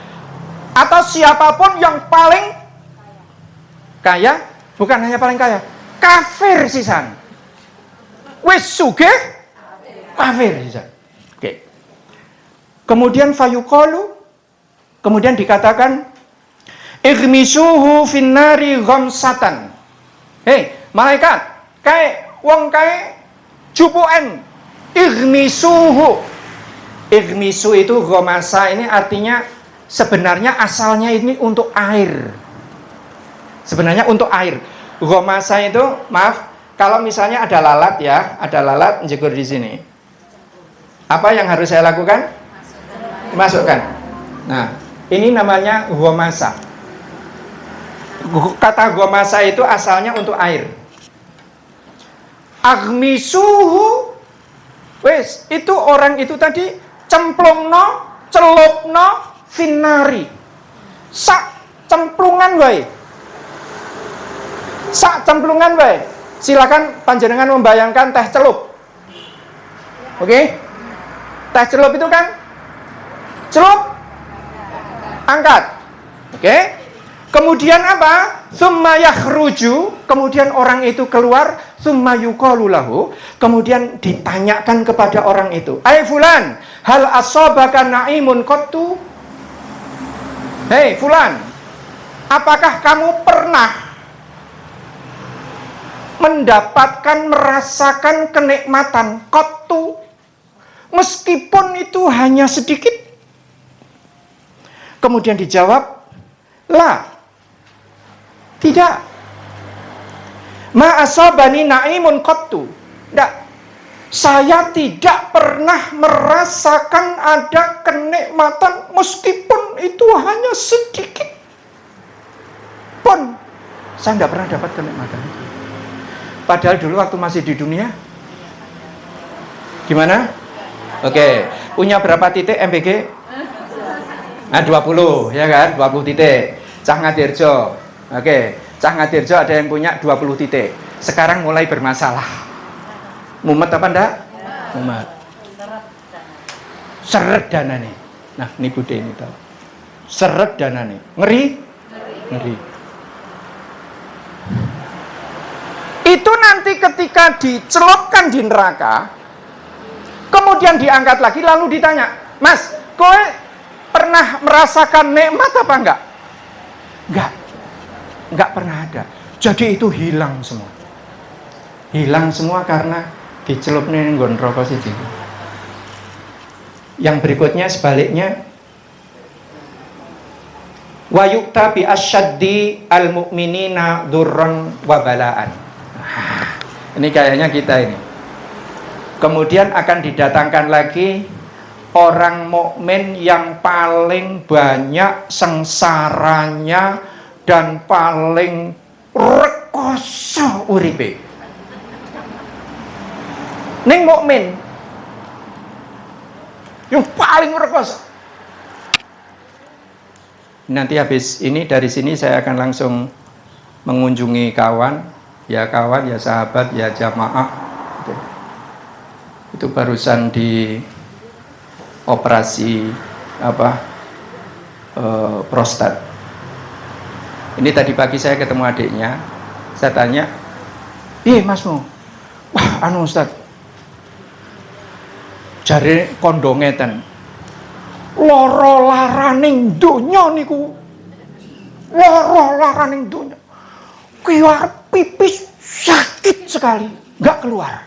Speaker 1: Atau siapapun yang paling kaya, bukan hanya paling kaya, kafir sisan. Wis sugih kafir sisan. Oke. Kemudian fayuqalu, kemudian dikatakan igmisuhu finnari ghamsatan. Hei, malaikat, kae wong kae jupuen igmisuhu. Igmisu itu ghamasa ini artinya sebenarnya asalnya ini untuk air. Sebenarnya untuk air. Ghamasa itu, maaf, kalau misalnya ada lalat ya, ada lalat njegur di sini. Apa yang harus saya lakukan? Masukkan. Nah, ini namanya ghamasa. Kata ghamasa itu asalnya untuk air. Agmisuhu, wes, itu orang itu tadi cemplungno, celupno, finnari. Sak cemplungan wae. Sak cemplungan wae. Silakan panjenengan membayangkan teh celup. Oke? Teh celup itu kan celup angkat. Oke? Kemudian apa? Tsumma yakhruju, kemudian orang itu keluar, tsumma yuqalu lahu, kemudian ditanyakan kepada orang itu, "Ai fulan, hal asabaka naimun qattu?" Hei fulan, apakah kamu pernah merasakan kenikmatan qattu, meskipun itu hanya sedikit? Kemudian dijawab, "La, tidak. Ma asabani naimun qattu." Tidak. Saya tidak pernah merasakan ada kenikmatan meskipun itu hanya sedikit pun. Saya tidak pernah dapat kenikmatan itu. Padahal dulu waktu masih di dunia gimana? Oke, punya berapa titik MBG? Nah, 20, ya kan? 20 titik. Cah Ngadirjo. Oke, Cah Ngadirjo ada yang punya 20 titik. Sekarang mulai bermasalah. Mumet apa enggak? Mumet. Seret danane. Nah, ini Bude ini tahu. Seret danane. Ngeri? Ngeri. Itu nanti ketika dicelupkan di neraka, kemudian diangkat lagi lalu ditanya, "Mas, kowe pernah merasakan nikmat apa enggak?" Enggak pernah ada. Jadi itu hilang semua. Hilang semua karena dicelupnya nggon neraka siji. Yang berikutnya sebaliknya, wa yu'ta bi asyaddi al-mu'minina durran wa balaan. Ini kayaknya kita ini. Kemudian akan didatangkan lagi orang mukmin yang paling banyak sengsaranya dan paling rekoso uripe. Ning mukmin yang paling rekoso. Nanti habis ini dari sini saya akan langsung mengunjungi kawan ya sahabat, ya jamaah. Itu barusan di operasi prostat. Ini tadi pagi saya ketemu adiknya, saya tanya, masmu, wah Ustaz, jare kondongeten, loro laraning donya niku, loro laraning donya, kiwar pipis sakit sekali, nggak keluar.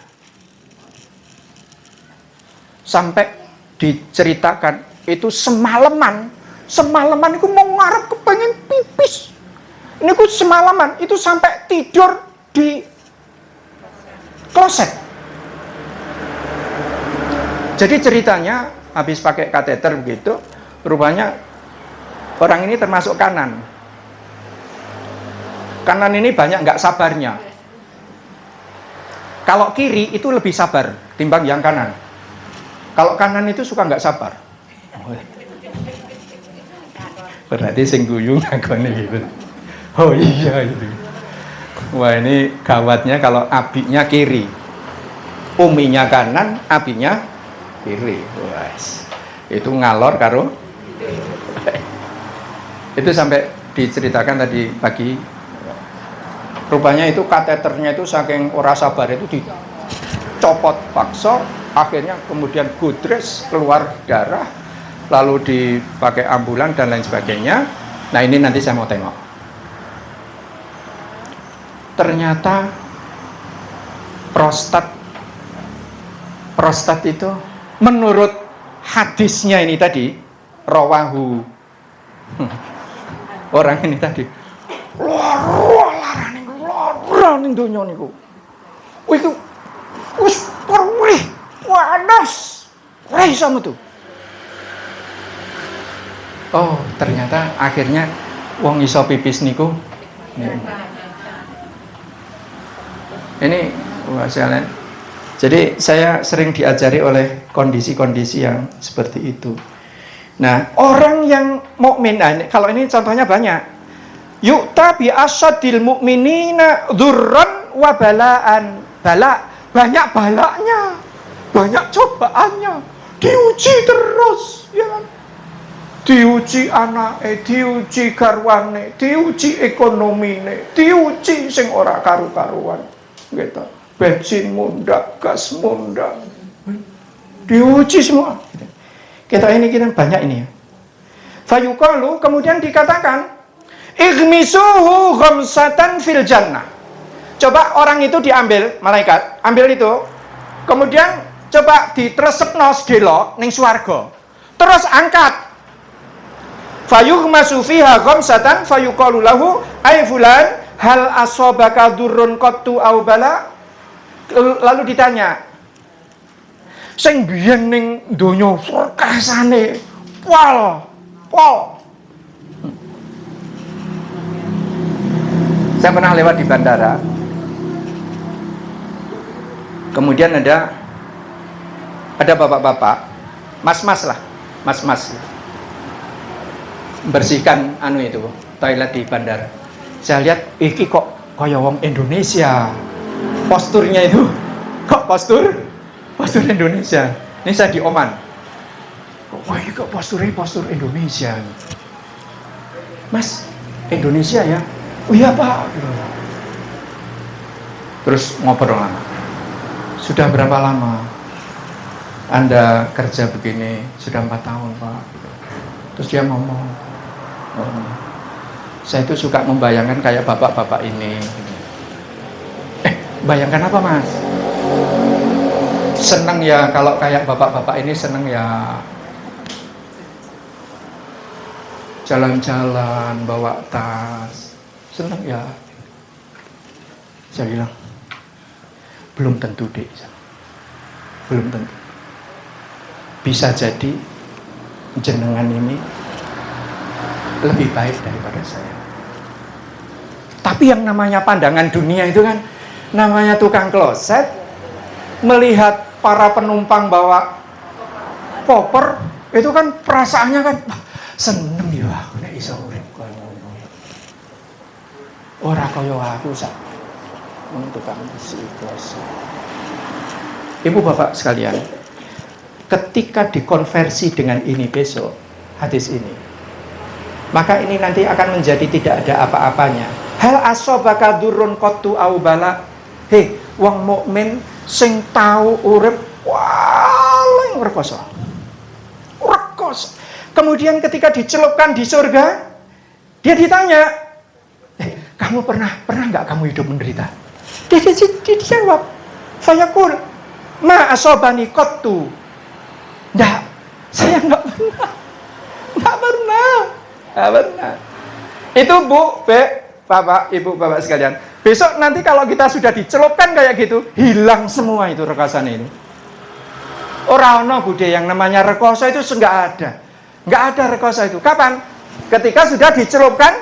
Speaker 1: Sampai diceritakan itu semalaman itu mau ngarep kepengen pipis. Ini ku semalaman itu sampai tidur di kloset. Jadi ceritanya habis pakai kateter begitu, rupanya Orang ini termasuk kanan. Kanan ini banyak nggak sabarnya. Kalau kiri itu lebih sabar timbang yang kanan. Kalau kanan itu suka nggak sabar. Berarti sing guyu ngakone gitu. Oh iya itu. Wah ini gawatnya kalau abinya kiri. Uminya kanan, abinya kiri. Wah, itu ngalor karo. Itu sampai diceritakan tadi pagi. Rupanya itu kateternya itu saking ora sabar itu dicopot paksa, akhirnya kemudian gudres, keluar darah, lalu dipakai ambulan dan lain sebagainya. Nah ini nanti saya mau tengok. Ternyata prostat itu menurut hadisnya ini tadi, rawahu orang ini tadi larang dunia niku. Itu wis perwih panas. Ora iso metu. Oh, ternyata akhirnya wong iso pipis niku. Ini masalah. Jadi saya sering diajari oleh kondisi-kondisi yang seperti itu. Nah, orang yang mukmin, kalau ini contohnya banyak. Yu'ta bi asyadil mu'minina dzurran wa balaan. Banyak balaknya, banyak cobaannya, diuji terus, ya kan? Diuji anake, diuji garwane, diuji ekonomine, diuji sing ora karu-karuan. Gitu. Bensin mundak, gas mundak. Diuji semua. Kita banyak ini ya. Fayuqalu, kemudian dikatakan igmisuhu ghamsatan fil jannah. Coba orang itu diambil, malaikat ambil itu, kemudian coba ditresepno sedelo ning swarga. Terus angkat. Fayughmasu fiha ghamsatan fayuqalu lahu ay fulan hal asabaka durrun qattu aw bala. Lalu ditanya, sing biyen ning donya frukasane pol. Saya pernah lewat di bandara. Kemudian ada bapak-bapak, mas-mas lah, mas-mas bersihkan itu toilet di bandara. Saya lihat iki kok kaya wong Indonesia. Posturnya itu kok postur Indonesia. Ini saya di Oman. Wah, ini kok postur Indonesia. Mas, Indonesia ya? Oh iya Pak. Terus ngobrol lama. Sudah berapa lama Anda kerja begini? Sudah 4 tahun Pak. Terus dia ngomong, saya itu suka membayangkan kayak bapak-bapak ini. Bayangkan apa Mas? Seneng ya kalau kayak bapak-bapak ini, seneng ya jalan-jalan bawa tas, seneng ya. Saya bilang belum tentu dek, belum tentu. Bisa jadi jenengan ini lebih baik daripada saya. Tapi yang namanya pandangan dunia itu kan, namanya tukang kloset, melihat para penumpang bawa koper, itu kan perasaannya kan seneng ya aku nek iso urip koyo ngono. Ora kaya aku sak tukang kloset. Ibu bapak sekalian, ketika dikonversi dengan ini besok, hadis ini, maka ini nanti akan menjadi tidak ada apa-apanya. Hal asobaka durun qattu au bala. Hei, wong mukmin sing tau urip paling rekoso. Kemudian ketika dicelupkan di surga, dia ditanya, kamu pernah nggak kamu hidup menderita? Dia dijawab, fayaqul ma asobani qattu. Nggak, saya nggak pernah. Itu Bu, Bapak, Ibu, Bapak sekalian. Besok nanti kalau kita sudah dicelupkan kayak gitu, hilang semua itu rekasan ini. Orang ono budaya yang namanya rekoso itu nggak ada rekoso itu. Kapan? Ketika sudah dicelupkan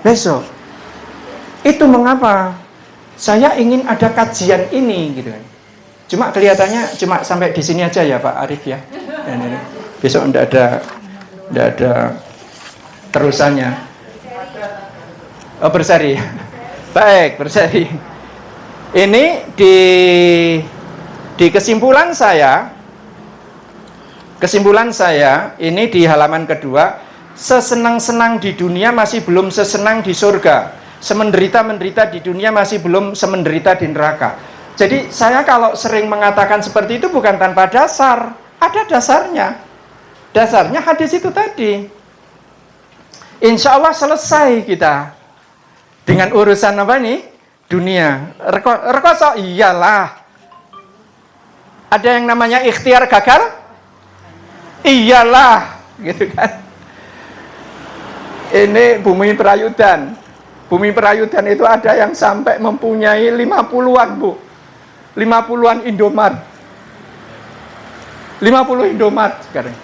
Speaker 1: besok. Itu mengapa saya ingin ada kajian ini gitu kan. Cuma kelihatannya cuma sampai di sini aja ya Pak Arif ya. Dan ini besok enggak ada terusannya. Oh, berseri. Baik, berseri. Ini di kesimpulan saya ini di halaman kedua, sesenang-senang di dunia masih belum sesenang di surga. Semenderita-menderita di dunia masih belum semenderita di neraka. Jadi saya kalau sering mengatakan seperti itu bukan tanpa dasar. Ada dasarnya. Dasarnya hadis itu tadi. Insya Allah selesai kita dengan urusan apa nih? Dunia. Rekoso iyalah. Ada yang namanya ikhtiar gagal? Iyalah, gitu kan. Ini bumi Prayudan. Bumi Prayudan itu ada yang sampai mempunyai 50-an, Bu. 50-an Indomart. 50 Indomart sekarang.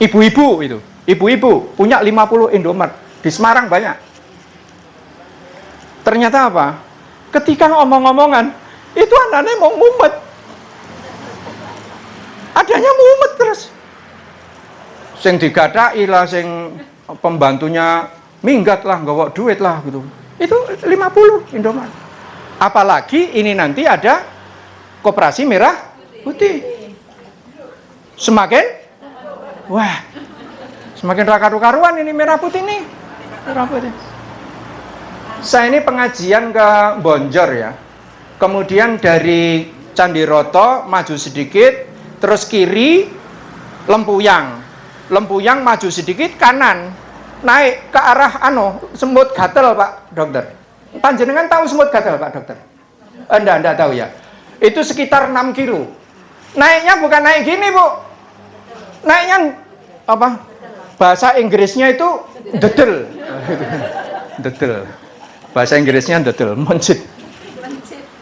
Speaker 1: Ibu-ibu itu. Ibu-ibu punya 50 Indomart. Di Semarang banyak. Ternyata apa? Ketika ngomong-ngomongan, itu anaknya mau mumet. Adanya mumet terus. Sing digadai lah, sing pembantunya minggat lah, gawa duit lah gitu. Itu 50 Indomart. Apalagi ini nanti ada koperasi merah putih. Semakin karu-karuan ini merah putih nih. Merah putih. Saya ini pengajian ke Bonjor ya. Kemudian dari Candiroto maju sedikit, terus kiri Lempuyang. Lempuyang maju sedikit kanan. Naik ke arah semut gatel Pak Dokter. Panjenengan tahu semut gatel Pak Dokter? Enggak tahu ya. Itu sekitar 6 kilo. Naiknya bukan naik gini Bu. Naiknya apa? Bahasa Inggrisnya itu dedel. Dedel. Bahasa Inggrisnya dedel, mencit.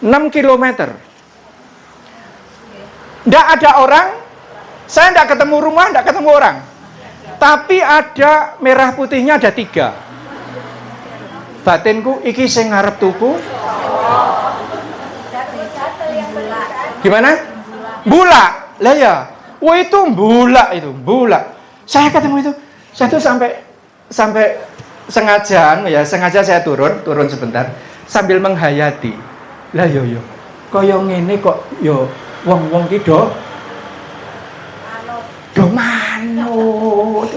Speaker 1: 6 kilometer. Enggak ada orang. Saya enggak ketemu rumah, enggak ketemu orang. Tapi ada merah putihnya ada 3. Batinku iki sing ngarep tuku. Gimana? Bula. Lah ya. Wah itu bula itu, bula. Saya ketemu itu. Saya tuh sampai sengaja saya turun sebentar sambil menghayati. Lah yo. Kaya ngene kok yo wong-wong ki do manut.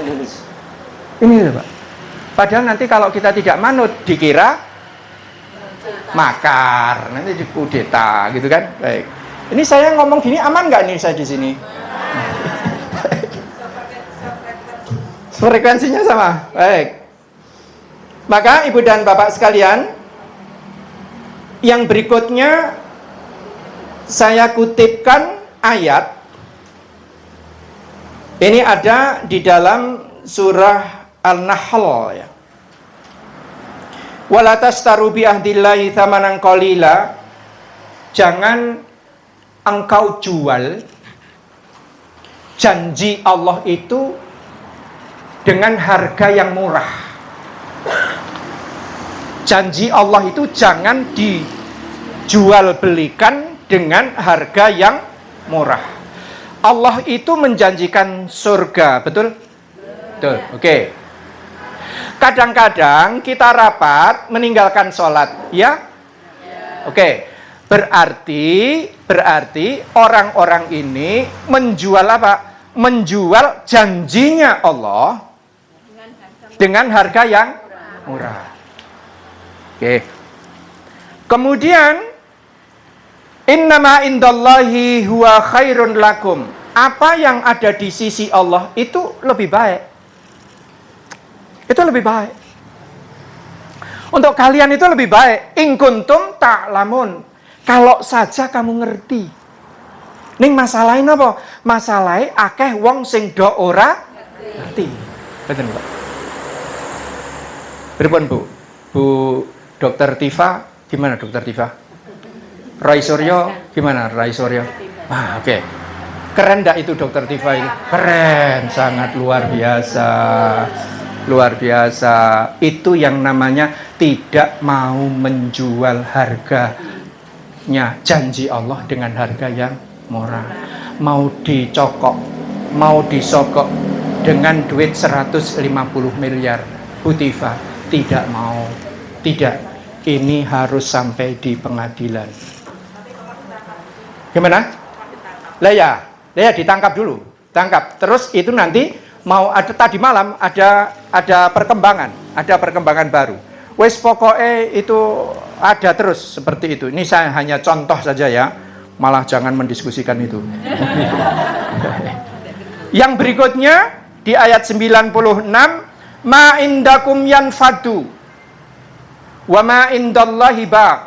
Speaker 1: Ini loh Pak. Padahal nanti kalau kita tidak manut dikira makar, nanti dikudeta gitu kan. Baik. Ini saya ngomong gini aman nggak nih saya di sini? Frekuensinya sama. Baik. Maka Ibu dan Bapak sekalian, yang berikutnya saya kutipkan ayat. Ini ada di dalam surah An-Nahl ya. Wala tastaru bi ahdillahi tsamanan qalila. Jangan engkau jual janji Allah itu dengan harga yang murah. Janji Allah itu jangan dijual belikan dengan harga yang murah. Allah itu menjanjikan surga, betul? Betul, oke. Kadang-kadang kita rapat meninggalkan sholat, ya? Oke. Berarti orang-orang ini menjual apa? Menjual janjinya Allah dengan harga yang murah. Oke. Kemudian innama indallahi huwa khairun lakum. Apa yang ada di sisi Allah itu lebih baik. Itu lebih baik. Untuk kalian itu lebih baik. In kuntum ta'lamun. Kalau saja kamu ngerti. Ning masalahin apa? Masalahe akeh wong sing do ora ngerti. Betul Pak. Pripun Bu? Bu Dokter Tifa, gimana Dokter Tifa? Roy Suryo, gimana Roy Suryo? Oke. Keren enggak itu Dokter Tifa ini? Keren, sangat luar biasa. Luar biasa. Itu yang namanya tidak mau menjual harganya janji Allah dengan harga yang murah. Mau dicokok, mau disokok dengan duit 150 miliar. Bu Tifa tidak mau. Tidak. Ini harus sampai di pengadilan. Gimana? Lah ya ditangkap dulu. Tangkap. Terus itu nanti mau ada tadi malam ada perkembangan baru. Wes pokoknya itu ada terus seperti itu. Ini saya hanya contoh saja ya. Malah jangan mendiskusikan itu. Yang berikutnya di ayat 96, ma indakum yanfadu wa ma indallahi baq.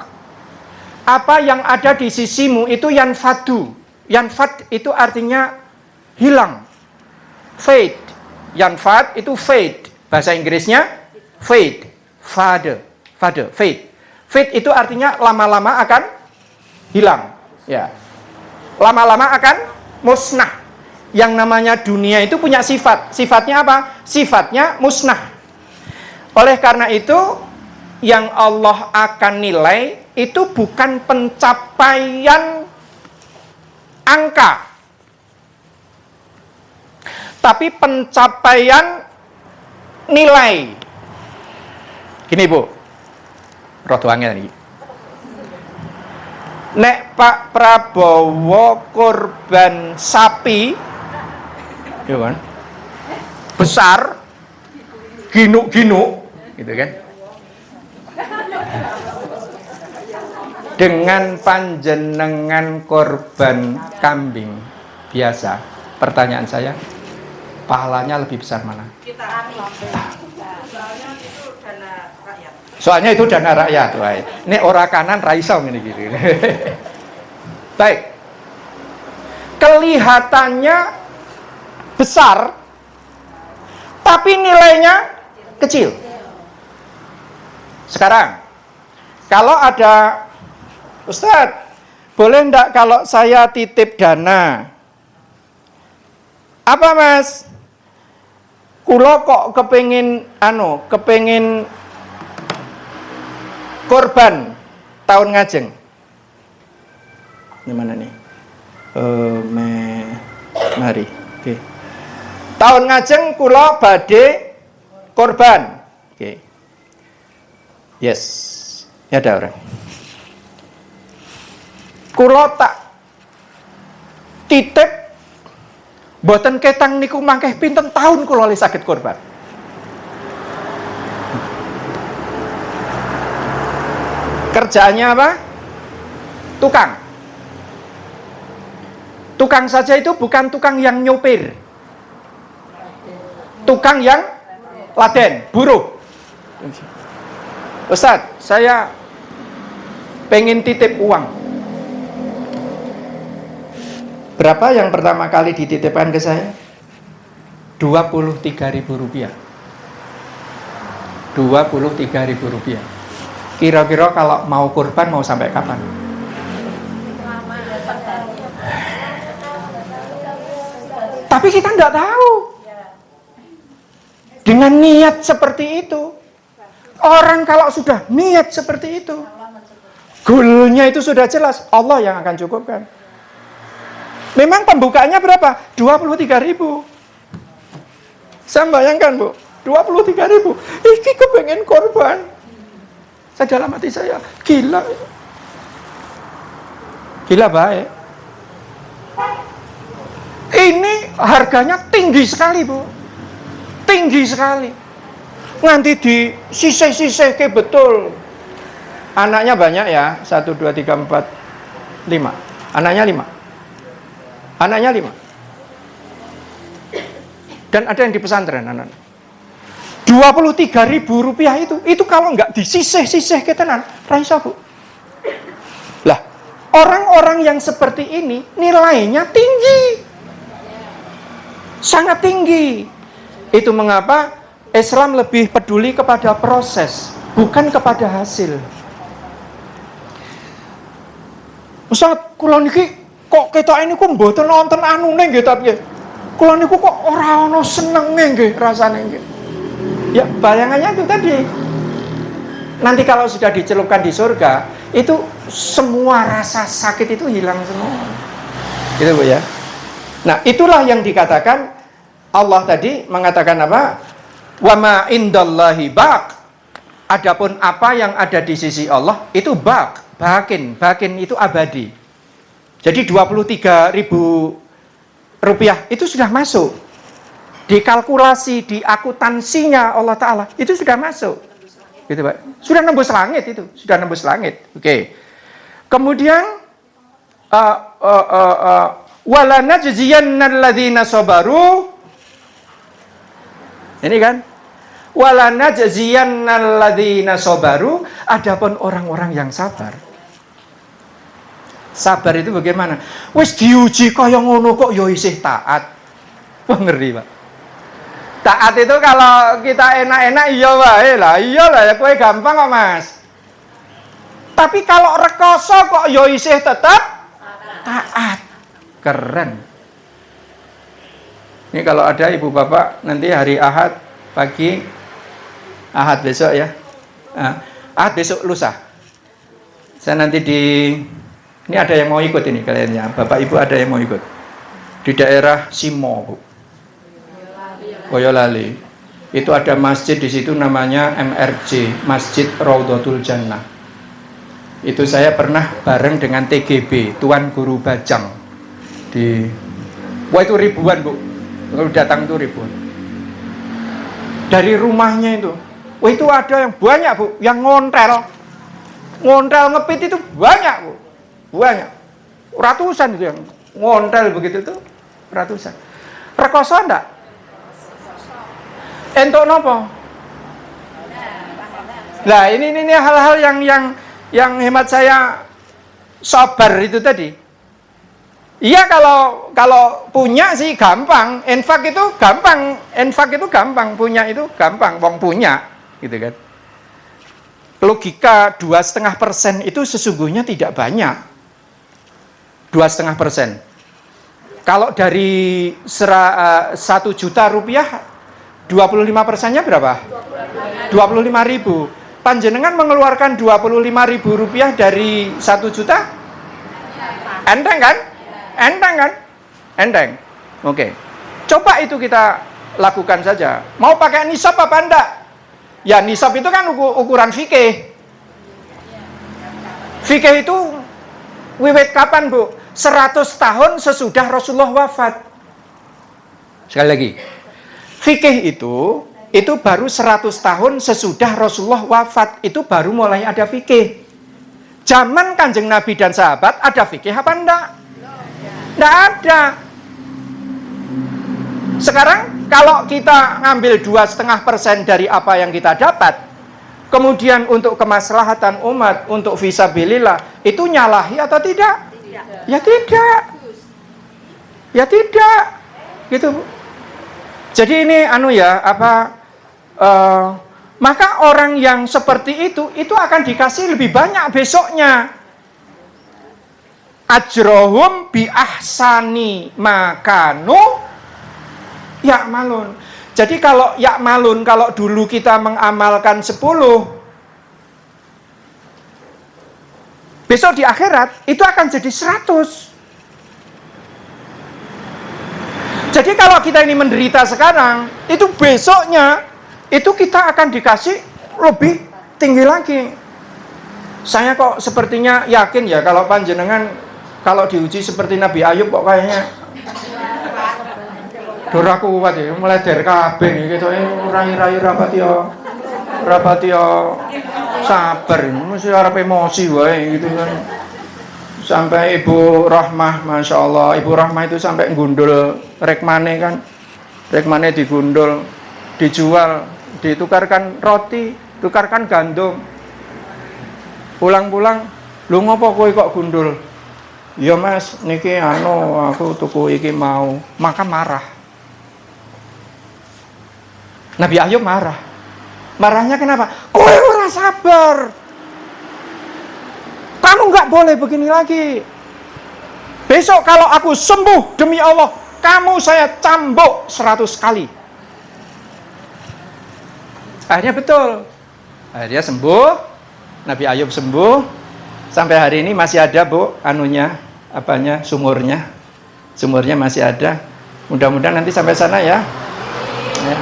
Speaker 1: Apa yang ada di sisimu itu yanfadu. Yanfad itu artinya hilang. Fade. Yanfad itu fade. Bahasa Inggrisnya fade. Fade, fade. Fade itu artinya lama-lama akan hilang. Ya. Lama-lama akan musnah. Yang namanya dunia itu punya sifat. Sifatnya apa? Sifatnya musnah. Oleh karena itu, yang Allah akan nilai itu bukan pencapaian angka, tapi pencapaian nilai. Gini Bu, rodo angel ini. Nek Pak Prabowo korban sapi, ya kan? Besar, ginuk-ginuk, gitu kan? Dengan panjenengan korban kambing biasa, pertanyaan saya, pahalanya lebih besar mana? Soalnya itu dana rakyat. Ini ora kanan raiso ngene iki. Baik. Kelihatannya besar tapi nilainya kecil. Sekarang kalau ada Ustadz, boleh enggak kalau saya titip dana? Apa Mas? Kulo kok kepengin korban tahun ngajeng. Gimana nih? Mari. Oke. Tahun ngajeng kulo badhe korban. Oke. Yes. Ya ada orang. Kulo tak titip boten ketang niku mangkeh pinten tahun kulo le saged korban. Kerjaannya apa? Tukang. Tukang saja itu bukan tukang yang nyopir. Tukang yang laden, buruh. Ustadz, saya pengen titip uang. Berapa yang pertama kali dititipkan ke saya? Rp23.000. Rp23.000. Kira-kira kalau mau kurban mau sampai kapan? Tapi kita tidak tahu. Dengan niat seperti itu, orang kalau sudah niat seperti itu, goalnya itu sudah jelas, Allah yang akan cukupkan. Memang pembukaannya berapa? 23.000. Saya bayangkan Bu, 23.000. Iki kepengen korban. Saya dalam hati saya, gila. Gila baik. Ini harganya tinggi sekali Bu. Tinggi sekali. Nanti di sisih-sisih ke betul. Anaknya banyak ya, 1, 2, 3, 4, 5. Anaknya 5. Anaknya 5. Dan ada yang di pesantren anak. Rp23.000 itu kalau nggak disisih-sisih ke tenan, raisa Bu. Lah, orang-orang yang seperti ini nilainya tinggi. Sangat tinggi. Itu mengapa Islam lebih peduli kepada proses, bukan kepada hasil. Ustaz, kula niki kok ketok ini ku mboten nonton anune nggih tapi kula niku kok ora ana senenge nggih rasane nggih. Ya bayangannya itu tadi. Nanti kalau sudah dicelupkan di surga, itu semua rasa sakit itu hilang semua. Gitu Bu ya. Nah, itulah yang dikatakan Allah tadi mengatakan apa? Wa ma indallahi baq. Adapun apa yang ada di sisi Allah itu baq, bakin itu abadi. Jadi 23.000 rupiah itu sudah masuk. Dikalkulasi, di akuntansinya Allah Ta'ala, itu sudah masuk. Gitu Pak. Sudah nembus langit itu, sudah nembus langit. Oke. Kemudian wala najziyannal ladzina sabaru. Ini kan? Wala najziyannal ladzina sabaru, adapun orang-orang yang sabar. Sabar itu bagaimana? Wis diuji kaya ngono kok ya isih taat. Wah ngeri, Pak. Taat itu kalau kita enak-enak iya wae lah, iyalah ya kowe gampang kok, Mas. Tapi kalau rekoso kok ya isih tetap taat. Keren. Ini kalau ada ibu bapak nanti hari Ahad pagi, Ahad besok ya. Ahad besok lusa. Saya nanti ini ada yang mau ikut ini kalian ya. Bapak ibu ada yang mau ikut. Di daerah Simo, Bu. Boyolali. Itu ada masjid di situ namanya MRJ, Masjid Raudhatul Jannah. Itu saya pernah bareng dengan TGB, Tuan Guru Bajang. Wah itu ribuan, Bu. Kalau datang itu ribuan. Dari rumahnya itu. Wah itu ada yang banyak, Bu, yang ngontel. Ngontel ngepit itu banyak, Bu. Banyak. Ratusan itu yang ngontel begitu tuh. Ratusan. Rekoso enggak? Entuk nopo? Nah, ini hal-hal yang hemat saya sabar itu tadi. Iya kalau punya sih gampang, infak itu gampang, punya itu gampang, wong punya, gitu kan. Logika 2,5% itu sesungguhnya tidak banyak. 2,5%. Kalau dari 1 juta rupiah 25%-nya berapa? 25.000. Panjenengan mengeluarkan 25.000 rupiah dari 1 juta? Enteng kan? Enteng kan? Enteng. Oke. Coba itu kita lakukan saja. Mau pakai nisab apa enggak? Ya nisab itu kan ukuran fikih. Fikih itu wiwit kapan, Bu? 100 tahun sesudah Rasulullah wafat. Sekali lagi. Fikih itu baru 100 tahun sesudah Rasulullah wafat. Itu baru mulai ada fikih. Zaman Kanjeng Nabi dan sahabat ada fikih apa enggak? Enggak ada. Sekarang kalau kita ngambil 2,5% dari apa yang kita dapat, kemudian untuk kemaslahatan umat, untuk fisabilillah, itu nyalahi atau tidak? Ya tidak. Ya tidak. Gitu, Bu. Jadi ini maka orang yang seperti itu akan dikasih lebih banyak besoknya. Ajrohum bi ahsani makanu ya'malun. Jadi kalau ya'malun, kalau dulu kita mengamalkan 10, besok di akhirat itu akan jadi 100. Jadi kalau kita ini menderita sekarang, itu besoknya, itu kita akan dikasih lebih tinggi lagi. Saya kok sepertinya yakin ya, kalau panjenengan, kalau diuji seperti Nabi Ayub kok kayaknya dora kuat ya, mulai dari kabeh gitu, rai-rai rapat ya sabar, mesti harap emosi wae gitu kan. Sampai Ibu Rahmah, Masya Allah, Ibu Rahmah itu sampai gundul rekmane kan, rekmane digundul, dijual, ditukarkan roti, tukarkan gandum. Pulang-pulang, lu ngopo kowe kok gundul? Ya Mas, niki aku tuku iki mau, maka marah. Nabi Ayub marah. Marahnya kenapa? Kowe ora sabar. Kamu nggak boleh begini lagi. Besok kalau aku sembuh, demi Allah, kamu saya cambuk 100 kali. Akhirnya betul. Akhirnya sembuh. Nabi Ayub sembuh. Sampai hari ini masih ada, Bu, sumurnya. Sumurnya masih ada. Mudah-mudahan nanti sampai sana ya. Ya.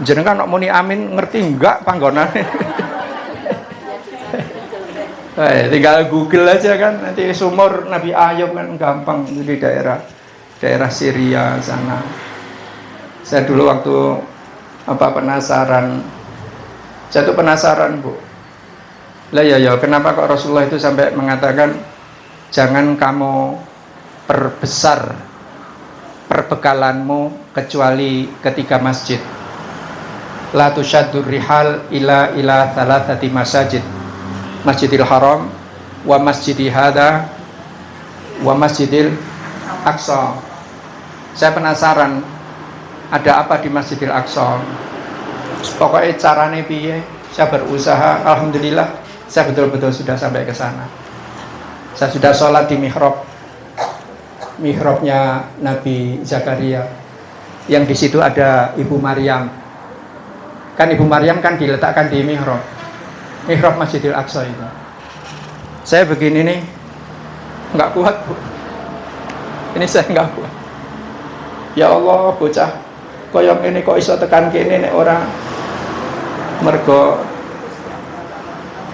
Speaker 1: Jenengan nak muni amin ngerti enggak panggonane? Tinggal Google aja kan, nanti sumur Nabi Ayub kan gampang di daerah Syria sana. Saya dulu waktu penasaran, saya tuh penasaran, Bu. Lah ya kenapa kok Rasulullah itu sampai mengatakan jangan kamu perbesar perbekalanmu kecuali ketika masjid. La tusyaddur rihal ila thalathati masajid. Masjidil Haram wa masjidi hada wa masjidil Aqsa. Saya penasaran ada apa di Masjidil Aqsa. Pokoknya carane piye, saya berusaha, alhamdulillah saya betul-betul sudah sampai ke sana. Saya sudah sholat di mihrabnya Nabi Zakaria, yang di situ ada Ibu Maryam. Kan Ibu Maryam kan diletakkan di mihrab Masjidil Aqsa itu. Saya begini nih, nggak kuat, Bu. Ini saya nggak kuat. Ya Allah, bocah koyong ini kok iso tekan kene nek ora mergo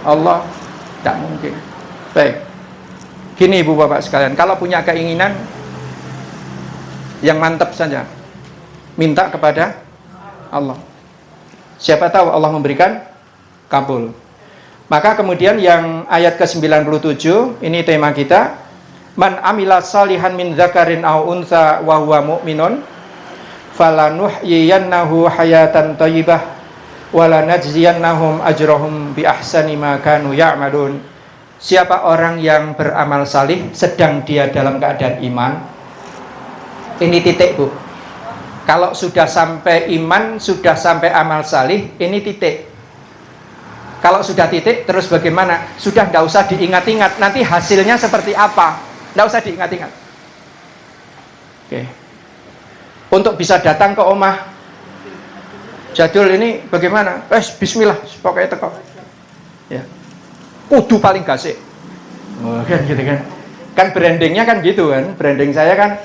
Speaker 1: Allah, tidak mungkin. Baik. Gini Ibu Bapak sekalian, kalau punya keinginan yang mantap saja, minta kepada Allah. Siapa tahu Allah memberikan kabul. Maka kemudian yang ayat ke-97, ini tema kita. Man amila salihan min dzakarin aw untha wa huwa mu'minun falanuhyiyannahu hayatan thayyibah wa lanajziyannahum ajrahum bi ahsani ma kanu ya'malun. Siapa orang yang beramal salih sedang dia dalam keadaan iman. Ini titik, Bu. Kalau sudah sampai iman, sudah sampai amal salih, ini titik. Kalau sudah titik, terus bagaimana? Sudah tidak usah diingat-ingat, nanti hasilnya seperti apa? Tidak usah diingat-ingat. Oke. Untuk bisa datang ke omah Jadul ini bagaimana? Bismillah, pokoknya teko. Ya. Kudu paling gasik. Oh, kan gitu kan. Kan brandingnya kan gitu kan. Branding saya kan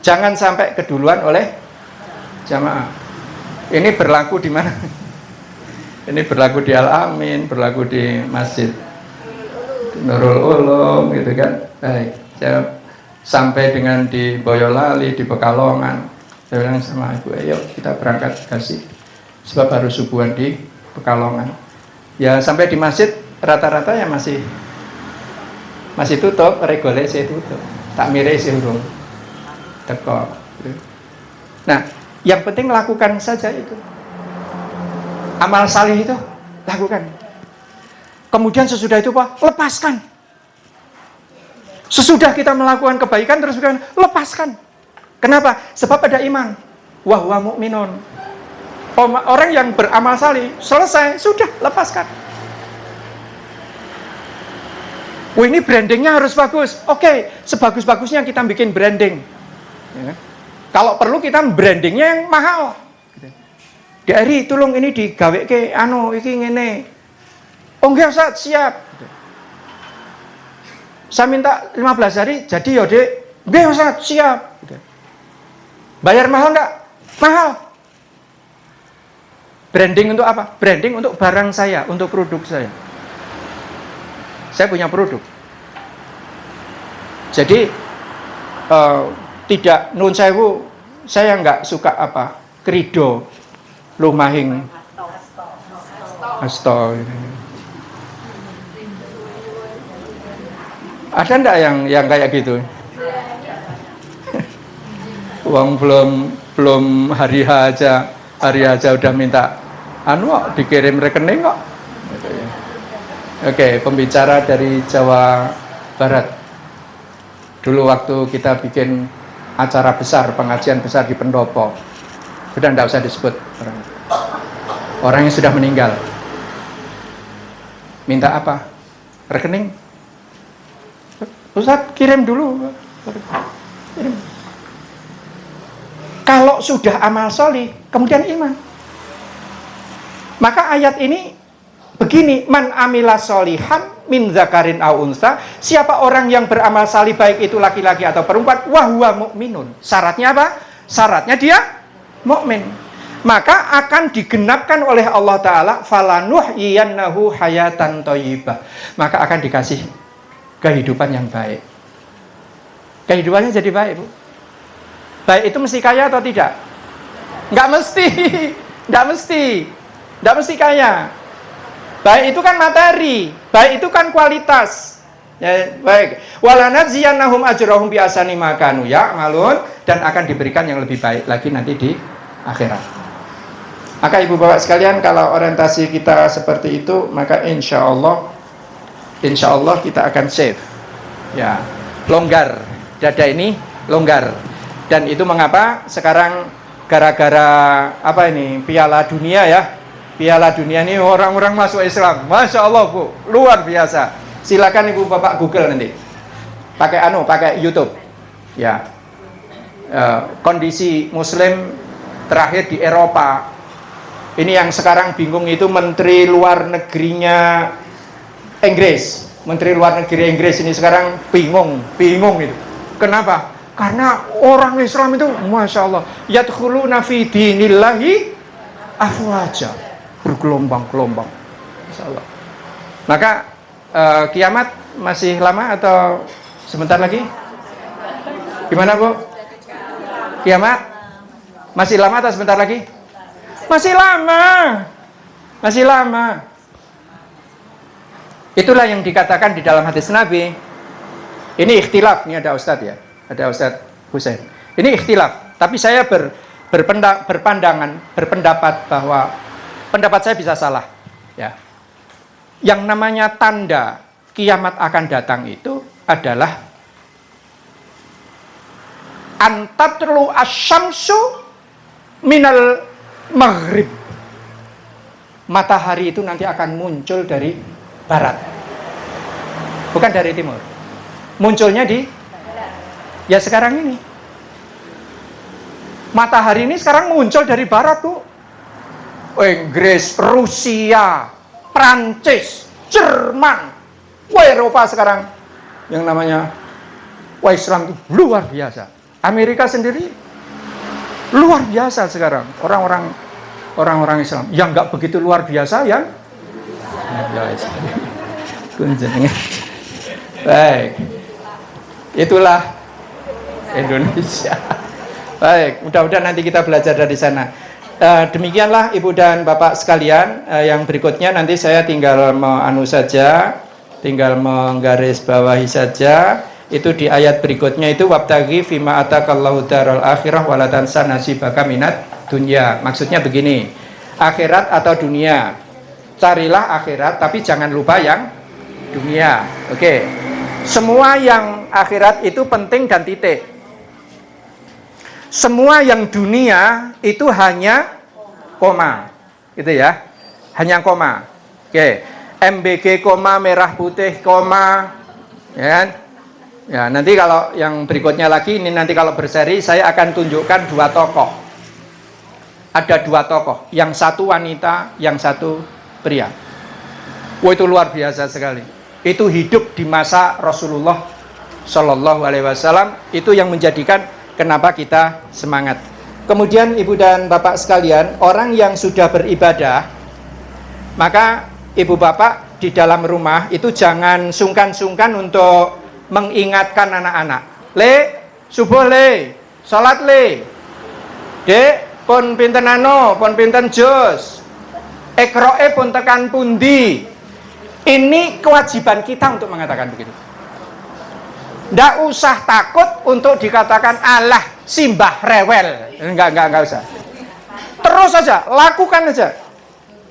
Speaker 1: jangan sampai keduluan oleh jamaah. Ini berlaku di mana? Ini berlaku di Al-Amin, berlaku di Masjid Nurul Ulum gitu kan. Baik, saya sampai dengan di Boyolali, di Pekalongan. Saya bilang sama ibu, ayo kita berangkat kasih. Sebab harus subuhan di Pekalongan. Ya sampai di masjid rata-rata ya masih tutup, regole saya tutup. Tak mire sih urung teko. Nah, yang penting lakukan saja itu. Amal salih itu lakukan. Kemudian sesudah itu Pak, lepaskan. Sesudah kita melakukan kebaikan terus lepaskan. Kenapa? Sebab ada iman. Wa huwa mu'minun. Orang yang beramal salih selesai, sudah lepaskan. Ini brandingnya harus bagus. Oke, sebagus-bagusnya kita bikin branding. Ya. Kalau perlu kita brandingnya yang mahal. Dari tulung ini digawe ke iki ngene. Oh enggak Ustaz, siap. Saya minta 15 hari jadi ya Dek. Nggih Ustaz, siap. Bayar mahal enggak? Mahal. Branding untuk apa? Branding untuk barang saya, untuk produk saya. Saya punya produk. Jadi tidak nun sewu, saya enggak suka krido. Lumahing asto. Ada enggak yang kayak gitu? Uang belum hari aja udah minta dikirim rekening kok. Oke, pembicara dari Jawa Barat. Dulu waktu kita bikin acara besar, pengajian besar di Pendopo. Sudah tidak usah disebut orang yang sudah meninggal. Minta apa? Rekening. Ustaz kirim dulu. Kirim. Kalau sudah amal solih, kemudian iman. Maka ayat ini begini, man amila solihan min zakarin au unsa, siapa orang yang beramal salih baik itu laki-laki atau perempuan, wahwa mu'minun. Syaratnya apa? Syaratnya dia mukmin. Maka akan digenapkan oleh Allah Ta'ala, falanuhyiyannahu hayatan thayyibah. Maka akan dikasih kehidupan yang baik. Kehidupannya jadi baik, Bu. Baik itu mesti kaya atau tidak? Enggak mesti. Enggak mesti. Enggak mesti kaya. Baik itu kan materi, baik itu kan kualitas. Ya, baik. Walanadziyannahum ajrahum bi ahsani ma kanu ya'malun, dan akan diberikan yang lebih baik lagi nanti di akhirat. Maka ibu bapak sekalian, kalau orientasi kita seperti itu, maka insya Allah kita akan safe. Ya, longgar. Dada ini longgar. Dan itu mengapa sekarang gara-gara apa ini? Piala Dunia ya. Piala Dunia ini orang-orang masuk Islam. Masya Allah, Bu, luar biasa. Silakan ibu bapak Google nanti. Pakai YouTube. Ya. Kondisi Muslim terakhir di Eropa. Ini yang sekarang bingung itu Menteri Luar Negerinya Inggris. Menteri Luar Negeri Inggris ini sekarang bingung itu. Kenapa? Karena orang Islam itu, Masya Allah, yadkhuluna fi dinillahi afwaja, bergelombang-gelombang. Masya Allah. Maka kiamat masih lama atau sebentar lagi? Gimana, Bu? Kiamat masih lama atau sebentar lagi? Masih lama. Masih lama. Itulah yang dikatakan di dalam hadis Nabi. Ini ikhtilaf, ini ada Ustadz ya. Ada Ustadz Husain. Ini ikhtilaf, tapi saya berpendapat bahwa pendapat saya bisa salah. Ya. Yang namanya tanda kiamat akan datang itu adalah antatlu asyamsu minal maghrib. Matahari itu nanti akan muncul dari barat, bukan dari timur. Munculnya di ya sekarang ini. Matahari ini sekarang muncul dari barat, tuh. Inggris, Rusia, Prancis, Jerman, Eropa sekarang yang namanya Islam itu luar biasa. Amerika sendiri luar biasa sekarang. Orang-orang Islam yang nggak begitu luar biasa yang baik. Itulah Indonesia. Baik, mudah-mudahan nanti kita belajar dari sana. Demikianlah Ibu dan Bapak sekalian. Yang berikutnya nanti saya tinggal tinggal menggarisbawahi saja. Itu di ayat berikutnya itu wabtaghi fima atakallahu daral akhirah wala tansa nasibaka minad dunya. Maksudnya begini, akhirat atau dunia. Carilah akhirat tapi jangan lupa yang dunia. Oke. Semua yang akhirat itu penting dan titik. Semua yang dunia itu hanya koma. Gitu ya. Hanya koma. Oke. MBG koma, merah putih koma. Ya kan? Ya, nanti kalau yang berikutnya lagi, ini nanti kalau berseri saya akan tunjukkan dua tokoh. Ada dua tokoh, yang satu wanita, yang satu pria. Wah, itu luar biasa sekali. Itu hidup di masa Rasulullah Shallallahu Alaihi Wasallam. Itu yang menjadikan kenapa kita semangat. Kemudian Ibu dan Bapak sekalian, orang yang sudah beribadah, maka Ibu Bapak di dalam rumah itu jangan sungkan-sungkan untuk mengingatkan anak-anak. Le, subuh le, salat le. Dek, pun pinten pun pinten jus. Ikroe pun tekan pundi. Ini kewajiban kita untuk mengatakan begitu. Nggak usah takut untuk dikatakan alah simbah rewel. Enggak usah. Terus saja, lakukan aja.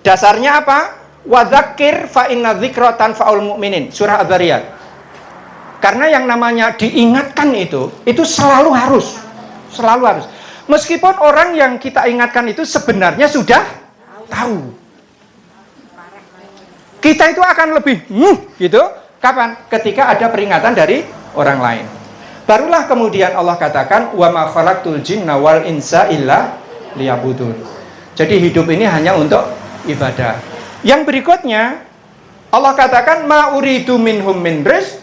Speaker 1: Dasarnya apa? Wadzakir fa inna dzikra tanfa'ul mu'minin. Surah Adz-Dzariyat. Karena yang namanya diingatkan itu selalu harus. Meskipun orang yang kita ingatkan itu sebenarnya sudah tahu. Kita itu akan lebih gitu. Kapan? Ketika ada peringatan dari orang lain. Barulah kemudian Allah katakan wa ma khalaqtul jinna wal insa illa liya'budun. Jadi hidup ini hanya untuk ibadah. Yang berikutnya Allah katakan ma uridu minhum min rizq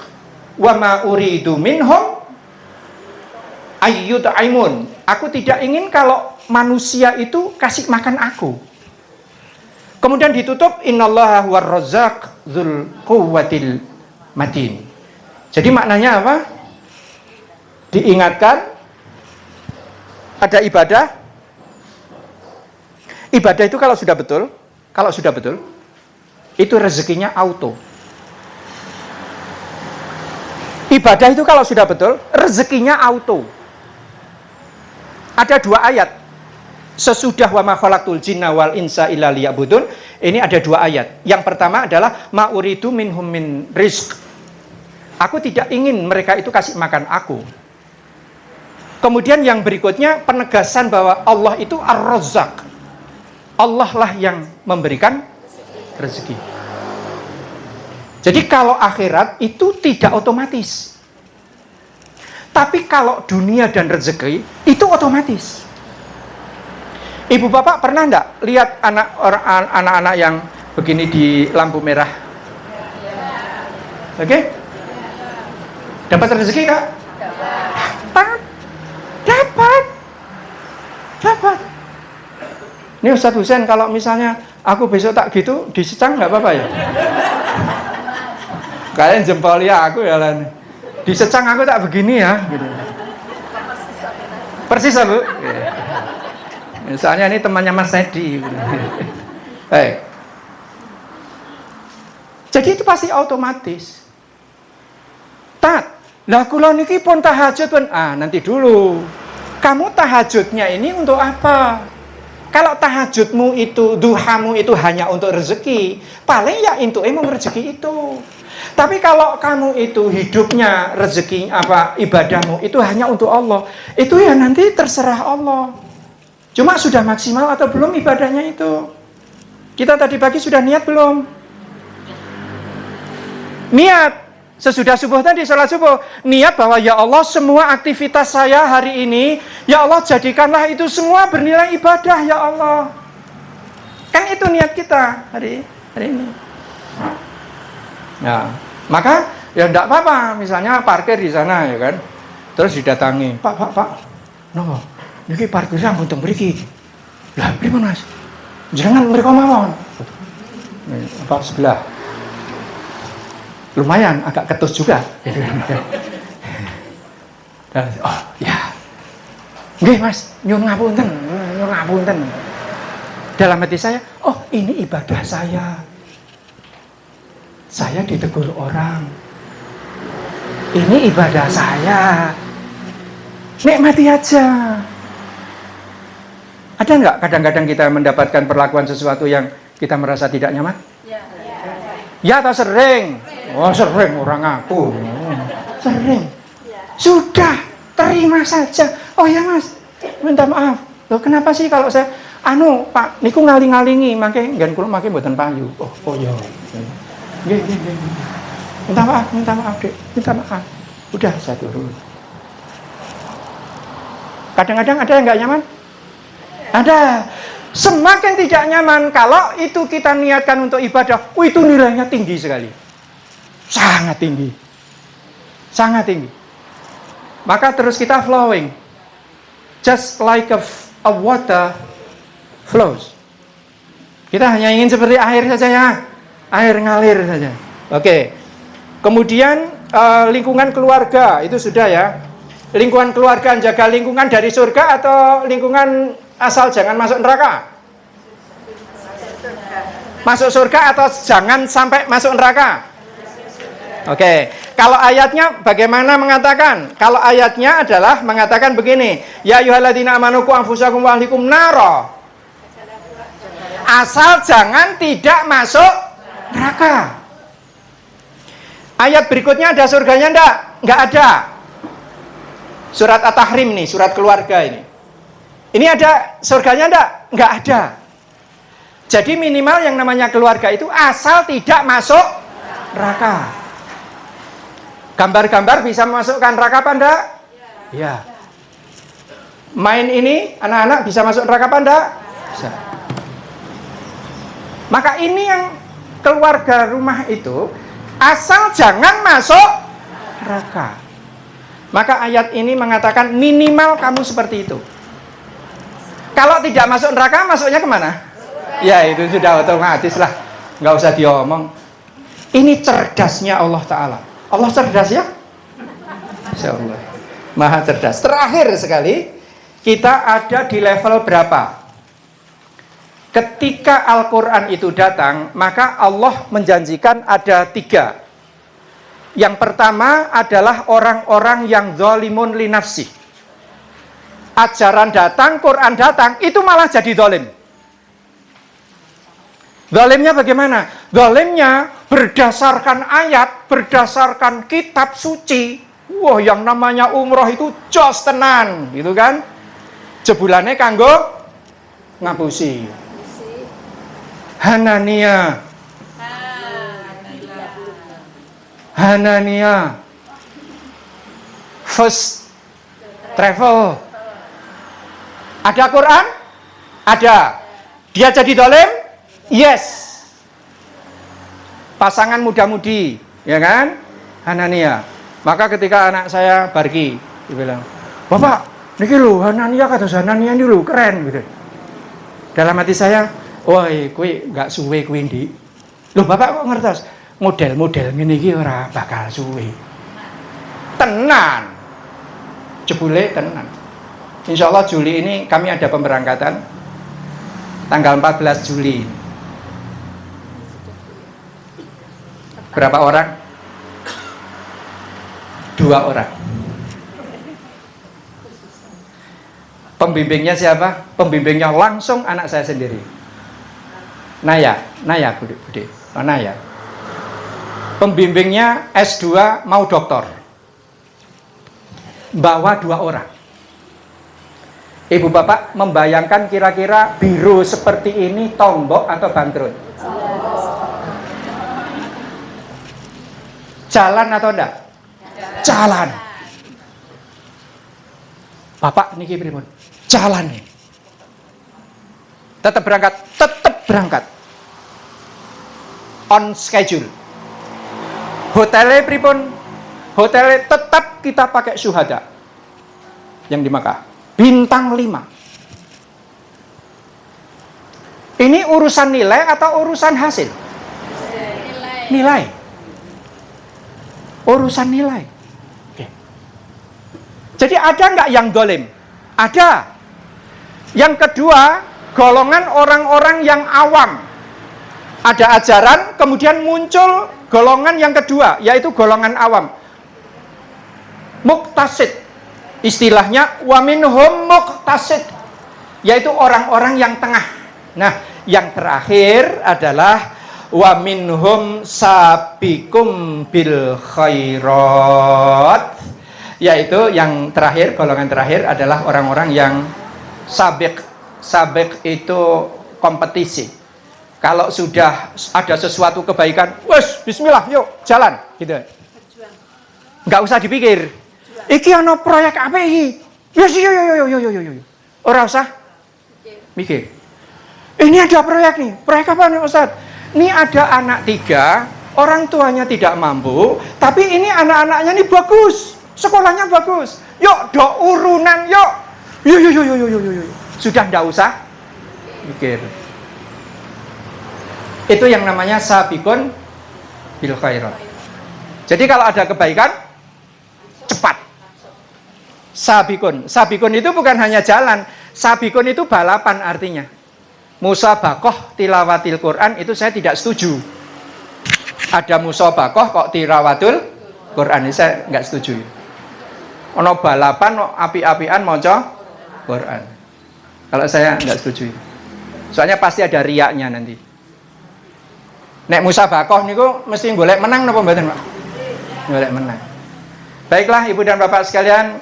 Speaker 1: wa ma uridu minhum ayyut'imun. Aku tidak ingin kalau manusia itu kasih makan aku. Kemudian ditutup innallaha huwar razzaq dzul quwwatil matin. Jadi maknanya apa? Diingatkan ada ibadah. Ibadah itu kalau sudah betul, itu rezekinya auto. Ibadah itu kalau sudah betul, rezekinya auto. Ada 2 ayat. Sesudah wa ma khalaqtul jinna wal insa illa liya'budun, ini ada 2 ayat. Yang pertama adalah ma uridu minhum min rizq. Aku tidak ingin mereka itu kasih makan aku. Kemudian yang berikutnya penegasan bahwa Allah itu Ar-Razzaq. Allah lah yang memberikan rezeki. Jadi kalau akhirat itu tidak otomatis. Tapi kalau dunia dan rezeki itu otomatis. Ibu bapak pernah enggak lihat anak-anak yang begini di lampu merah? Oke? Dapat rezeki Kak? Dapat. Ini Ustadz Husain kalau misalnya aku besok tak gitu disecang nggak apa-apa ya? Kalian jempol ya aku ya lan. Disecang aku tak begini ya gitu. Persis Bu. Misalnya ini temannya Mas Teddy. Jadi itu pasti otomatis. Lah kula niki pun tahajud pun nanti dulu. Kamu tahajudnya ini untuk apa? Kalau tahajudmu itu, duhamu itu hanya untuk rezeki, paling ya intuke mau rezeki itu. Tapi kalau kamu itu hidupnya rezeki ibadahmu itu hanya untuk Allah, itu ya nanti terserah Allah. Cuma sudah maksimal atau belum ibadahnya itu? Kita tadi pagi sudah niat belum? Niat. Sesudah subuh tadi, sholat subuh, niat bahwa ya Allah semua aktivitas saya hari ini, ya Allah jadikanlah itu semua bernilai ibadah ya Allah. Kan itu niat kita hari ini. Nah, maka ya enggak apa-apa, misalnya parkir di sana ya kan, terus didatangi, Pak, no, ini parkirnya buntung mriki. Lah, pripun Mas? Jangan mriko mawon. Pak sebelah. Lumayan agak ketus juga. Oh ya, nggih Mas, nyuwun ngapunten. Dalam hati saya, oh ini ibadah saya. Saya ditegur orang. Ini ibadah saya. Nikmati aja. Ada nggak kadang-kadang kita mendapatkan perlakuan sesuatu yang kita merasa tidak nyaman? Ya atau sering? Oh sering orang aku. Sering. Sudah, terima saja. Oh ya Mas, minta maaf. Loh kenapa sih kalau saya Pak, niku ngaling-ngalingi mangke nggen kula mangke mboten payu. Oh ya. Nggih. Minta maaf, Dek. Minta maaf. Udah saya turun. Kadang-kadang ada yang enggak nyaman? Ada. Semakin tidak nyaman kalau itu kita niatkan untuk ibadah, itu nilainya tinggi sekali. Sangat tinggi. Maka terus kita flowing. Just like a water flows. Kita hanya ingin seperti air saja ya. Air ngalir saja. Oke. Kemudian lingkungan keluarga itu sudah ya. Lingkungan keluarga, jaga lingkungan dari surga atau lingkungan asal jangan masuk neraka? Masuk surga atau jangan sampai masuk neraka? Oke, kalau ayatnya bagaimana mengatakan? Kalau ayatnya adalah mengatakan begini, ya ayyuhalladzina amanu qu anfusakum wa ahlikum nara. Asal jangan tidak masuk neraka. Ayat berikutnya ada surganya enggak ada. Surat At-Tahrim nih, surat keluarga ini. Ini ada surganya enggak ada. Jadi minimal yang namanya keluarga itu asal tidak masuk neraka. Gambar-gambar bisa memasukkan neraka apa enggak? Ya. Main ini anak-anak bisa masuk neraka apa enggak? Bisa. Maka ini yang keluarga rumah itu asal jangan masuk neraka. Maka ayat ini mengatakan minimal kamu seperti itu. Kalau tidak masuk neraka, masuknya kemana? Ya itu sudah otomatis lah, nggak usah diomong. Ini cerdasnya Allah Ta'ala. Allah cerdas ya? Insya Allah Maha cerdas. Terakhir sekali, kita ada di level berapa? Ketika Al-Quran itu datang, maka Allah menjanjikan ada 3. Yang pertama adalah orang-orang yang zalimun li nafsi. Ajaran datang, Quran datang, itu malah jadi zalim. Zalimnya bagaimana? Zalimnya berdasarkan ayat, berdasarkan kitab suci. Wah, yang namanya umroh itu jos tenan, gitu kan? Jebulannya kanggo ngapusi. Hanania first travel. Ada Quran? Ada. Dia jadi zalim? Yes. Pasangan muda-mudi, ya kan? Hanania. Maka ketika anak saya pergi, dia bilang, "Bapak, niki lho Hanania kata Hanania ini lho keren," gitu. Dalam hati saya, "Woi, kowe enggak suwe kowe Ndik." Loh, Bapak kok ngertos? Model-model ngene iki ora bakal suwe. Tenan. Jebule tenan. Insyaallah Juli ini kami ada pemberangkatan tanggal 14 Juli. Berapa orang? 2 orang. Pembimbingnya siapa? Pembimbingnya langsung anak saya sendiri. Naya Bude. Oh, Naya. Pembimbingnya S2 mau doktor. Bawa 2 orang. Ibu bapak membayangkan kira-kira biru seperti ini tombok atau bangkrut? Jalan atau enggak? Jalan. Bapak niki pripun? Jalan. Tetap berangkat. On schedule. Hotelnya pripun? Hotelnya tetap kita pakai syuhada yang di Makkah. Bintang 5. Ini urusan nilai atau urusan hasil? Nilai. Urusan nilai. Oke. Jadi ada nggak yang dolim? Ada. Yang kedua, golongan orang-orang yang awam. Ada ajaran, kemudian muncul golongan yang kedua, yaitu golongan awam. Muqtasid. Istilahnya wa minhum muqtasid, yaitu orang-orang yang tengah. Nah, yang terakhir adalah wa minhum sabiqum bil khairat, yaitu yang terakhir, golongan terakhir adalah orang-orang yang sabiq. Sabiq itu kompetisi. Kalau sudah ada sesuatu kebaikan, wes bismillah yuk jalan gitu. Nggak usah dipikir. Iki ana proyek apa iki? Yes, yo. Ora usah mikir. Ini ada proyek nih. Proyek apa nih Ustaz? Ini ada anak 3, orang tuanya tidak mampu, tapi ini anak-anaknya ini bagus. Sekolahnya bagus. Yuk, do urunan yuk. Yuk. Sudah enggak usah mikir. Itu yang namanya sabiqun bil khairat. Jadi kalau ada kebaikan, cepat. Sabikun itu bukan hanya jalan. Sabikun itu balapan artinya. Musabakoh tilawatil Quran itu saya tidak setuju. Ada musabakoh kok tilawatul Quran ini saya nggak setuju. Ono balapan, ono api-apian maca Quran. Kalau saya nggak setuju. Soalnya pasti ada riaknya nanti. Nek musabakoh niku mesti golek menang napa mboten, Pak? Golek menang. Baiklah Ibu dan Bapak sekalian,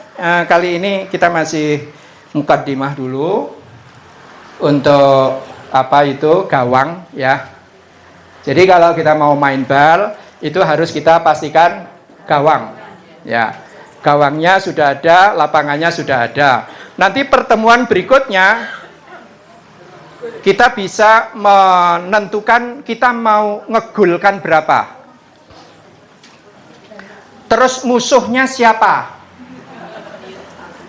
Speaker 1: kali ini kita masih mukaddimah dulu untuk apa itu gawang ya. Jadi kalau kita mau main bal itu harus kita pastikan gawang. Ya, gawangnya sudah ada, lapangannya sudah ada. Nanti pertemuan berikutnya kita bisa menentukan kita mau ngegulkan berapa. Terus musuhnya siapa?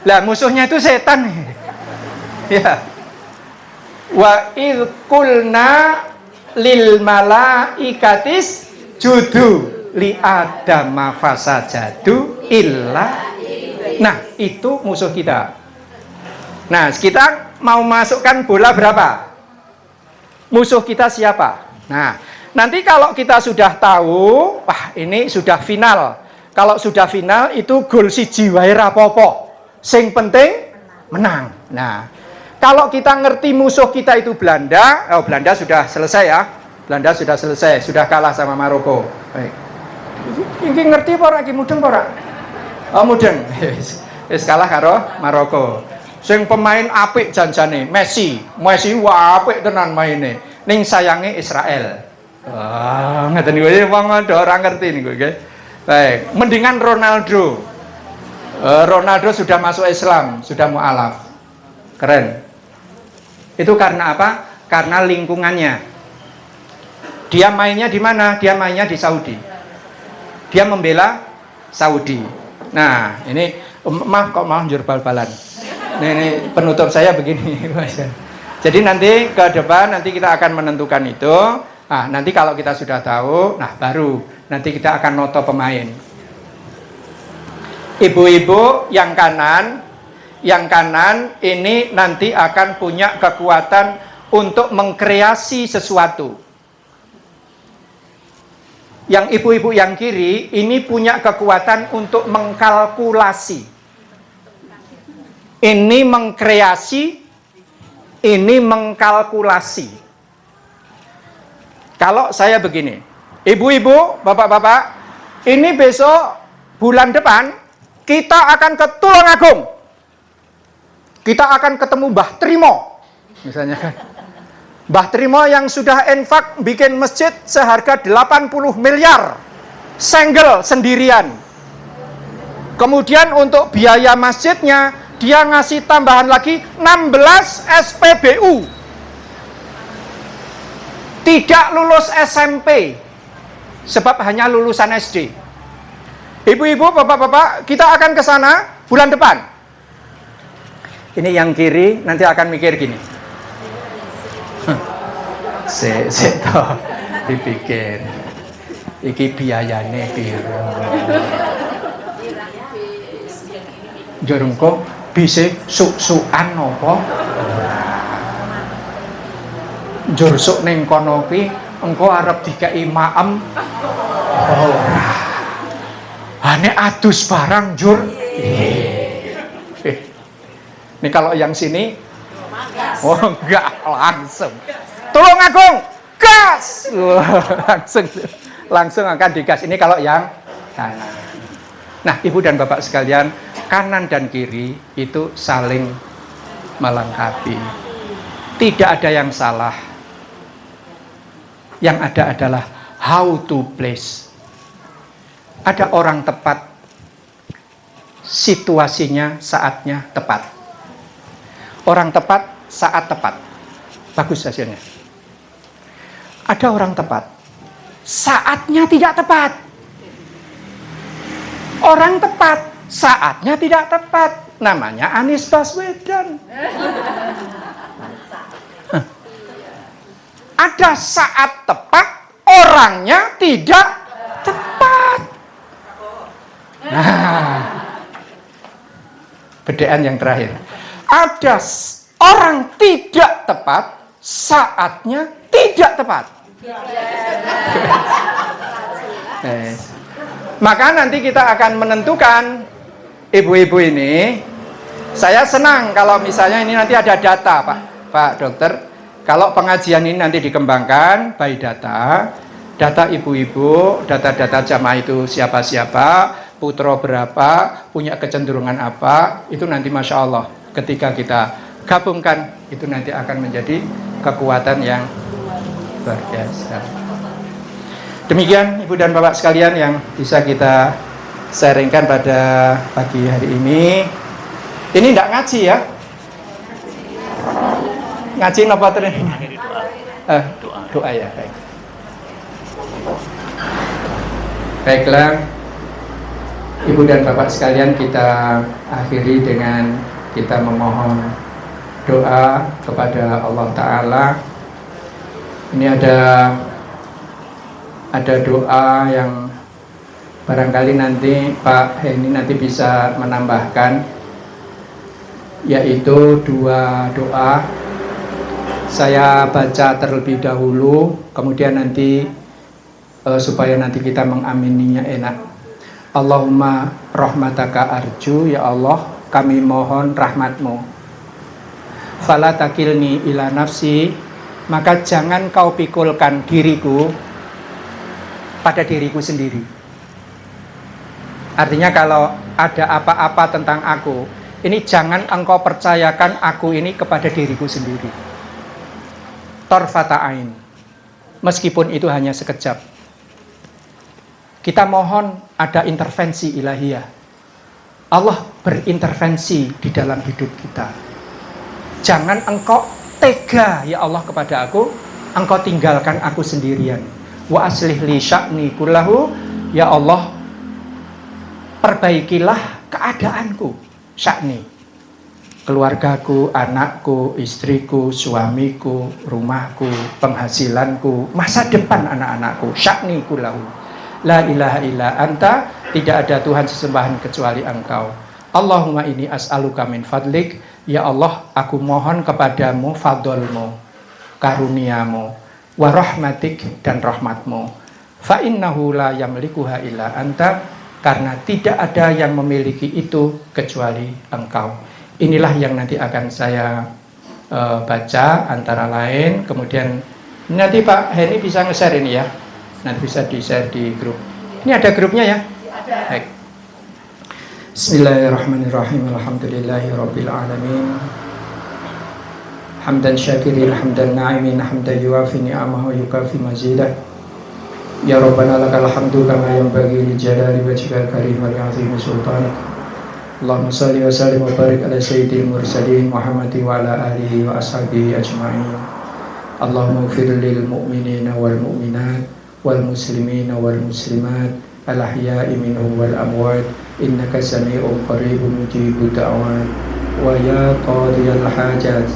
Speaker 1: Lah musuhnya itu setan. Ya. Wa idh qulna lil malaikatis judu li adama fasajadu illa. Nah, itu musuh kita. Nah, kita mau masukkan bola berapa? Musuh kita siapa? Nah, nanti kalau kita sudah tahu, wah ini sudah final. Kalau sudah final itu gol siji wae rapopo. Sing penting menang. Nah, kalau kita ngerti musuh kita itu Belanda, Belanda sudah selesai ya. Belanda sudah selesai, sudah kalah sama Maroko. Baik. Iki ngerti apa ora iki mudeng apa ora? Oh, mudeng. Wis kalah karo Maroko. Sing pemain apik janjane Messi wah apik tenan maine. Ning sayange Israel. Wah, ngeten iki wong ora ngerti niku nggih. Baik, mendingan Ronaldo. Ronaldo sudah masuk Islam, sudah mualaf. Keren. Itu karena apa? Karena lingkungannya. Dia mainnya di mana? Dia mainnya di Saudi. Dia membela Saudi. Nah, ini maaf kok malah njur bal-balan. Ini penutup saya begini. Jadi nanti ke depan nanti kita akan menentukan itu. Nah, nanti kalau kita sudah tahu, nah baru nanti kita akan noto pemain. Ibu-ibu yang kanan ini nanti akan punya kekuatan untuk mengkreasi sesuatu. Yang ibu-ibu yang kiri ini punya kekuatan untuk mengkalkulasi. Ini mengkreasi, ini mengkalkulasi. Kalau saya begini, ibu-ibu, bapak-bapak, ini besok bulan depan kita akan ke Tulungagung. Kita akan ketemu Mbah Trimo, misalnya kan. Mbah Trimo yang sudah infak bikin masjid seharga 80 miliar, senggel sendirian. Kemudian untuk biaya masjidnya, dia ngasih tambahan lagi 16 SPBU. Tidak lulus SMP, sebab hanya lulusan SD. Ibu-ibu, bapak-bapak, kita akan ke sana bulan depan. Ini yang kiri nanti akan mikir gini. Toh dipikir. Iki biayane piro? Jorong kok bisa suk-sukan apa? Njur suk ning kono ki engko arep dikeki maem. Ora. Nek adus barang njur. Ini kalau yang sini oh enggak langsung. Tulungagung gas. Langsung akan digas. Ini kalau yang kanan. Nah, Ibu dan Bapak sekalian, kanan dan kiri itu saling melengkapi. Tidak ada yang salah. Yang ada adalah how to place. Ada orang tepat, situasinya, saatnya tepat. Orang tepat, saat tepat. Bagus hasilnya. Ada orang tepat, saatnya tidak tepat. Orang tepat, saatnya tidak tepat. Namanya Anies Baswedan. Ada saat tepat, orangnya tidak tepat. Nah, bedaan yang terakhir. Ada orang tidak tepat, saatnya tidak tepat. Maka nanti kita akan menentukan ibu-ibu ini. Saya senang kalau misalnya ini nanti ada data, Pak Dokter. Kalau pengajian ini nanti dikembangkan by data ibu-ibu, data-data jamaah itu siapa-siapa, putra berapa, punya kecenderungan apa, itu nanti Masya Allah ketika kita gabungkan, itu nanti akan menjadi kekuatan yang luar biasa. Demikian Ibu dan Bapak sekalian yang bisa kita sharingkan pada pagi hari ini. Ini enggak ngaji ya? Ngaji apa terus? Doa ya, baik. Baiklah, Ibu dan Bapak sekalian, kita akhiri dengan kita memohon doa kepada Allah Ta'ala. Ini ada doa yang barangkali nanti Pak Heni nanti bisa menambahkan, yaitu 2 doa. Saya baca terlebih dahulu, kemudian nanti supaya nanti kita mengamininya enak. Allahumma rahmataka arju, ya Allah, kami mohon rahmatmu. Fala takilni ila nafsi, maka jangan kau pikulkan diriku pada diriku sendiri. Artinya kalau ada apa-apa tentang aku, ini jangan engkau percayakan aku ini kepada diriku sendiri. Torfata ain, meskipun itu hanya sekejap. Kita mohon ada intervensi ilahiyah. Allah berintervensi di dalam hidup kita. Jangan engkau tega ya Allah kepada aku, engkau tinggalkan aku sendirian. Wa aslih li sya'ni kullahu, ya Allah, perbaikilah keadaanku, sya'ni, keluargaku, anakku, istriku, suamiku, rumahku, penghasilanku, masa depan anak-anakku, sya'ni kullahu. La ilaha illa anta, tidak ada Tuhan sesembahan kecuali engkau. Allahumma ini as'aluka min fadlik, ya Allah, aku mohon kepadamu fadlmu, karuniamu, wa rahmatik, dan rahmatmu. Fa innahu la yamlikuha illa anta, karena tidak ada yang memiliki itu kecuali engkau. Inilah yang nanti akan saya baca antara lain. Kemudian nanti Pak Heni bisa nge-share ini ya, nanti bisa di-share di grup. Ini ada grupnya ya? Ada. Baik. Bismillahirrahmanirrahim. Alhamdulillahirabbil alamin. Hamdan syakirin, hamdan na'imin, hamdan yuafi ni'amahu yukafi mazidah. Ya Rabbana lakal hamdu kama yanbaghi li jalali wajhikal karim wa li'azimi sultanik. Allahumma shalli wa sallim wa barik ala sayyidil mursalin Muhammadin wa ala alihi wa ashabihi ajma'in. Allahumma ighfir lil mu'minina wal mu'minat wal muslimina wal muslimat al ahya'i minhum wal amwat innaka sami'un qaribun mujibud da'wat wa ya qadiyal hajat.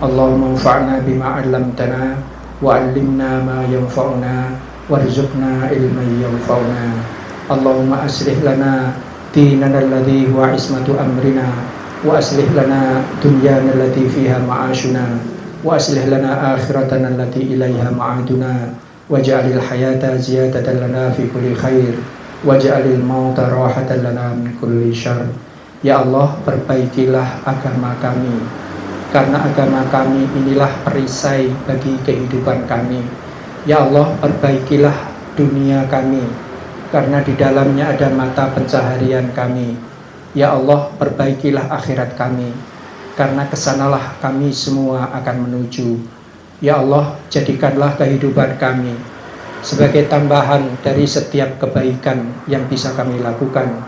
Speaker 1: Allahumma anfa'na bima 'allamtana wa 'allimna ma yanfa'una warzuqna ilman yanfa'una. Allahumma aslih lana dinana alladhi huwa ismatu amrina wa aslih lana dunyana allati fiha ma'ashuna wa aslih lana akhiratana allati ilaiha ma'aduna waj'alil hayata ziyadatan lana fi kulli khair waj'alil mauta rahatan lana min kulli syarr. Ya Allah, perbaikilah agama kami, karena agama kami inilah perisai bagi kehidupan kami. Ya Allah, perbaikilah dunia kami, karena di dalamnya ada mata pencaharian kami. Ya Allah, perbaikilah akhirat kami, karena kesanalah kami semua akan menuju. Ya Allah, jadikanlah kehidupan kami sebagai tambahan dari setiap kebaikan yang bisa kami lakukan,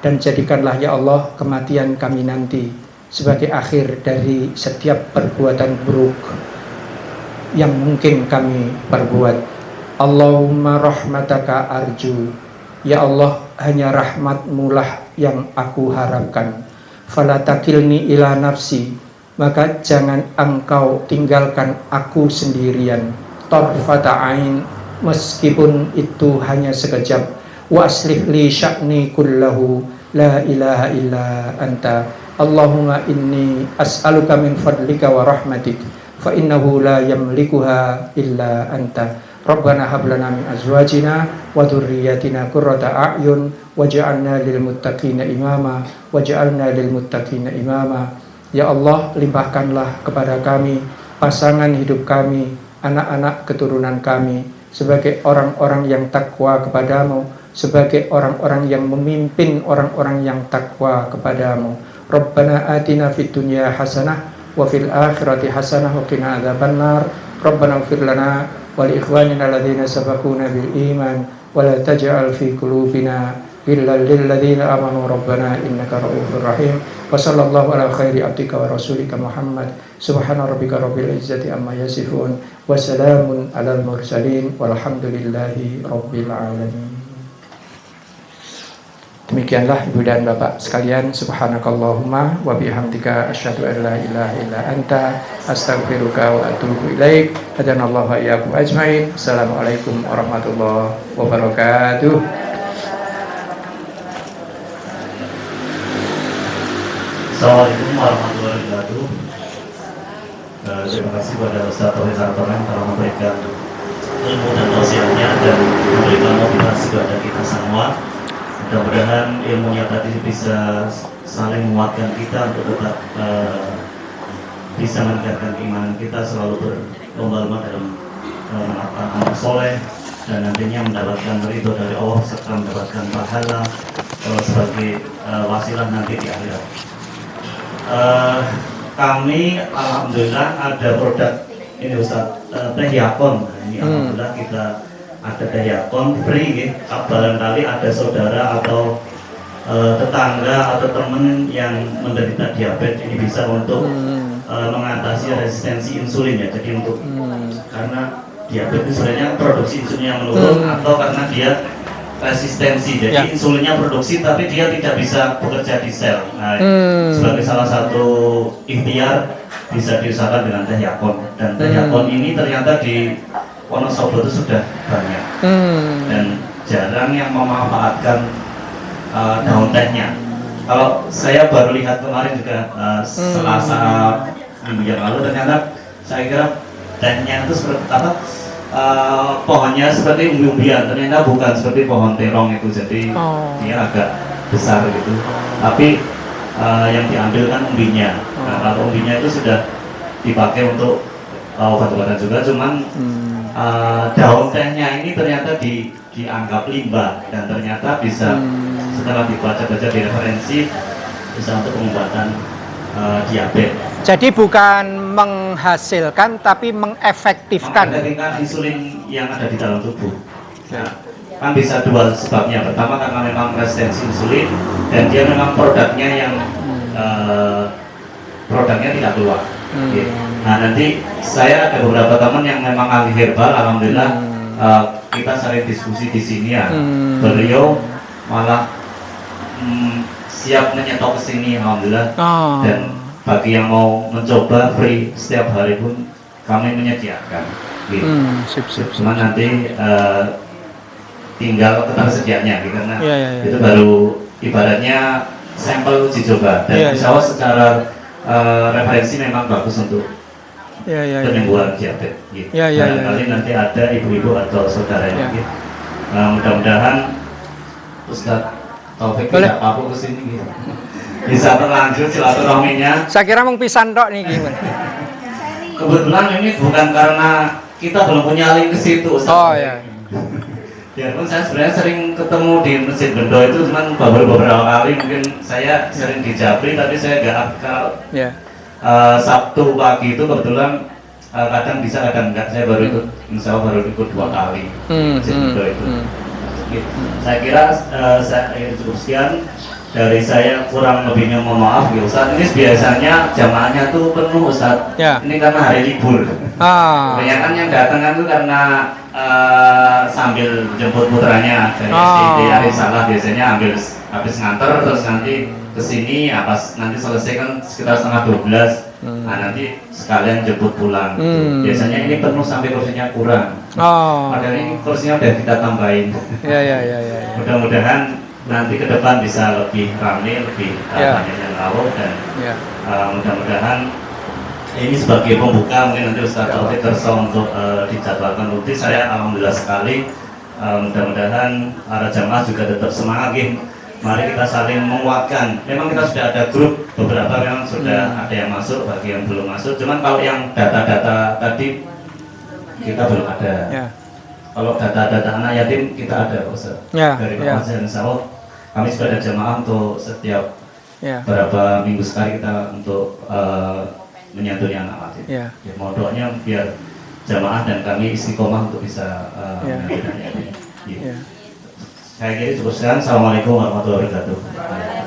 Speaker 1: dan jadikanlah ya Allah kematian kami nanti sebagai akhir dari setiap perbuatan buruk yang mungkin kami perbuat. Allahumma rahmataka arju, ya Allah, hanya rahmatmu lah yang aku harapkan. Fala takilni ila nafsi, maka jangan engkau tinggalkan aku sendirian. Tarfata ain, meskipun itu hanya sekejap. Wa aslih li sya'ni kullahu, la ilaha illa anta. Allahumma inni as'aluka min fadlika wa rahmatik, fa innahu la yamlikuha illa anta. Rabbana hab lana min azwajina wa dhurriyyatina qurrata a'yun waj'alna lil muttaqina imama waj'alna lil muttaqina imama. Ya Allah, limpahkanlah kepada kami pasangan hidup kami, anak-anak keturunan kami sebagai orang-orang yang takwa kepadamu, sebagai orang-orang yang memimpin orang-orang yang takwa kepadamu. Rabbana atina fid dunya hasanah wa fil akhirati hasanah wa qina adzabannar. Rabbana ighfir lana wa li ikhwanina alladhina sabaquna bil iman wa la taj'al fi qulubina إلا للذين آمنوا ربنا إنك رؤوف رحيم وصلى الله على خير عبدك ورسولك محمد سبحان ربك رب العزة عما يصفون وسلام على المرسلين والحمد لله رب العالمين. Demikianlah Ibu dan Bapak sekalian, subhanakallahumma wa bihamdika asyhadu an la ilaha illa anta astaghfiruka wa atubu ilaik. Hadanallahu wa iyyakum ajmain. Assalamualaikum warahmatullahi wabarakatuh.
Speaker 4: Assalamualaikum warahmatullahi wabarakatuh. Terima kasih kepada Ustaz Tauhid Sartono yang telah memberikan ilmu dan tausiahnya dan memberikan motivasi kepada kita semua. Mudah-mudahan ilmunya tadi bisa saling menguatkan kita untuk tetap bisa meningkatkan keimanan kita, selalu berlomba-lomba dalam melakukan amal soleh dan nantinya mendapatkan ridho dari Allah serta mendapatkan pahala sebagai wasilah nanti di akhirat. Kami alhamdulillah ada produk ini Ustaz, teh yakon. Ini alhamdulillah kita ada teh yakon free. Barangkali ada saudara atau tetangga atau teman yang menderita diabetes, ini bisa untuk mengatasi resistensi insulin ya. Jadi untuk karena diabetes sebenarnya produksi insulinnya menurun atau karena dia resistensi, jadi insulinnya produksi tapi dia tidak bisa bekerja di sel. Nah, sebagai salah satu ikhtiar bisa diusahakan dengan teh yakon, dan teh yakon ini ternyata di Wonosobo itu sudah banyak dan jarang yang memanfaatkan daun tehnya. Kalau saya baru lihat kemarin juga Selasa minggu yang lalu, ternyata saya kira tehnya itu seperti apa? Pohonnya seperti umbi-umbian, ternyata bukan seperti pohon terong itu, jadi dia agak besar gitu. Tapi yang diambil kan umbinya. Nah, kalau umbinya itu sudah dipakai untuk obat-obatan juga, cuman daun tehnya ini ternyata dianggap limbah dan ternyata bisa setelah dibaca-baca di referensi bisa untuk pengobatan diabetes.
Speaker 1: Jadi bukan menghasilkan tapi mengefektifkan.
Speaker 4: Mengefektifkan insulin yang ada di dalam tubuh. Nah, kan bisa dua sebabnya. Pertama karena memang resistensi insulin dan dia memang produknya yang produknya tidak keluar. Nah, nanti saya ada beberapa teman yang memang ahli herbal, alhamdulillah kita sering diskusi di sini ya. Beliau malah siap menyetok ke sini, alhamdulillah. Dan bagi yang mau mencoba free setiap hari pun kami menyediakan. Gitu. Cuma nanti tinggal ketersediaannya, gitu, karena itu baru ibaratnya sampel uji coba dan insya Allah secara referensi memang bagus untuk penyembuhan diabetes. Gitu. Barangkali nanti ada ibu-ibu atau saudara yang gitu. Mudah-mudahan Ustaz Taufik tidak papuk kesini gitu. Bisa berlanjut silaturahminya. Saya kira mau pisan tok nih gimana. Kebetulan ini bukan karena kita belum punya link ke situ. Oh ya. Biarpun saya sebenarnya sering ketemu di Masjid Bendo itu, cuman beberapa kali mungkin saya sering di Japri tapi saya nggak akal. Sabtu pagi itu kebetulan kadang bisa kadang enggak, saya baru ikut, insya Allah baru ikut 2 kali Masjid Bendo itu. Saya kira saya cukup sekian. Dari saya, kurang lebihnya mohon maaf ya Ustaz. Ini biasanya jamaahnya tuh penuh Ustaz. Ini karena hari libur. Kebanyakan yang datang kan tuh karena sambil jemput putranya dari SD Arisalah, biasanya habis nganter terus nanti kesini, pas nanti selesai kan sekitar setengah 12. Nah nanti sekalian jemput pulang. Biasanya ini penuh sampai kursinya kurang. Padahal ini kursinya udah kita tambahin. Mudah-mudahan nanti ke depan bisa lebih ramai, lebih banyak yang tahu, dan mudah-mudahan ini sebagai pembuka mungkin nanti Ustaz Taufik Terso untuk dijadwalkan rutin. Saya alhamdulillah sekali, mudah-mudahan para jamaah juga tetap semangat. Mari kita saling menguatkan. Memang kita sudah ada grup, beberapa memang sudah ada yang masuk, bagi yang belum masuk. Cuman kalau yang data-data tadi kita belum ada. Kalau data-data anak yatim kita ada Ustaz. Dari Pak Insya kami sudah ada jamaah untuk setiap berapa minggu sekali kita untuk menyantuni anak yatim. Mohon doanya biar jamaah dan kami istiqomah untuk bisa menyantuni anak yatim. Saya kira cukup sekian. Assalamualaikum warahmatullahi wabarakatuh.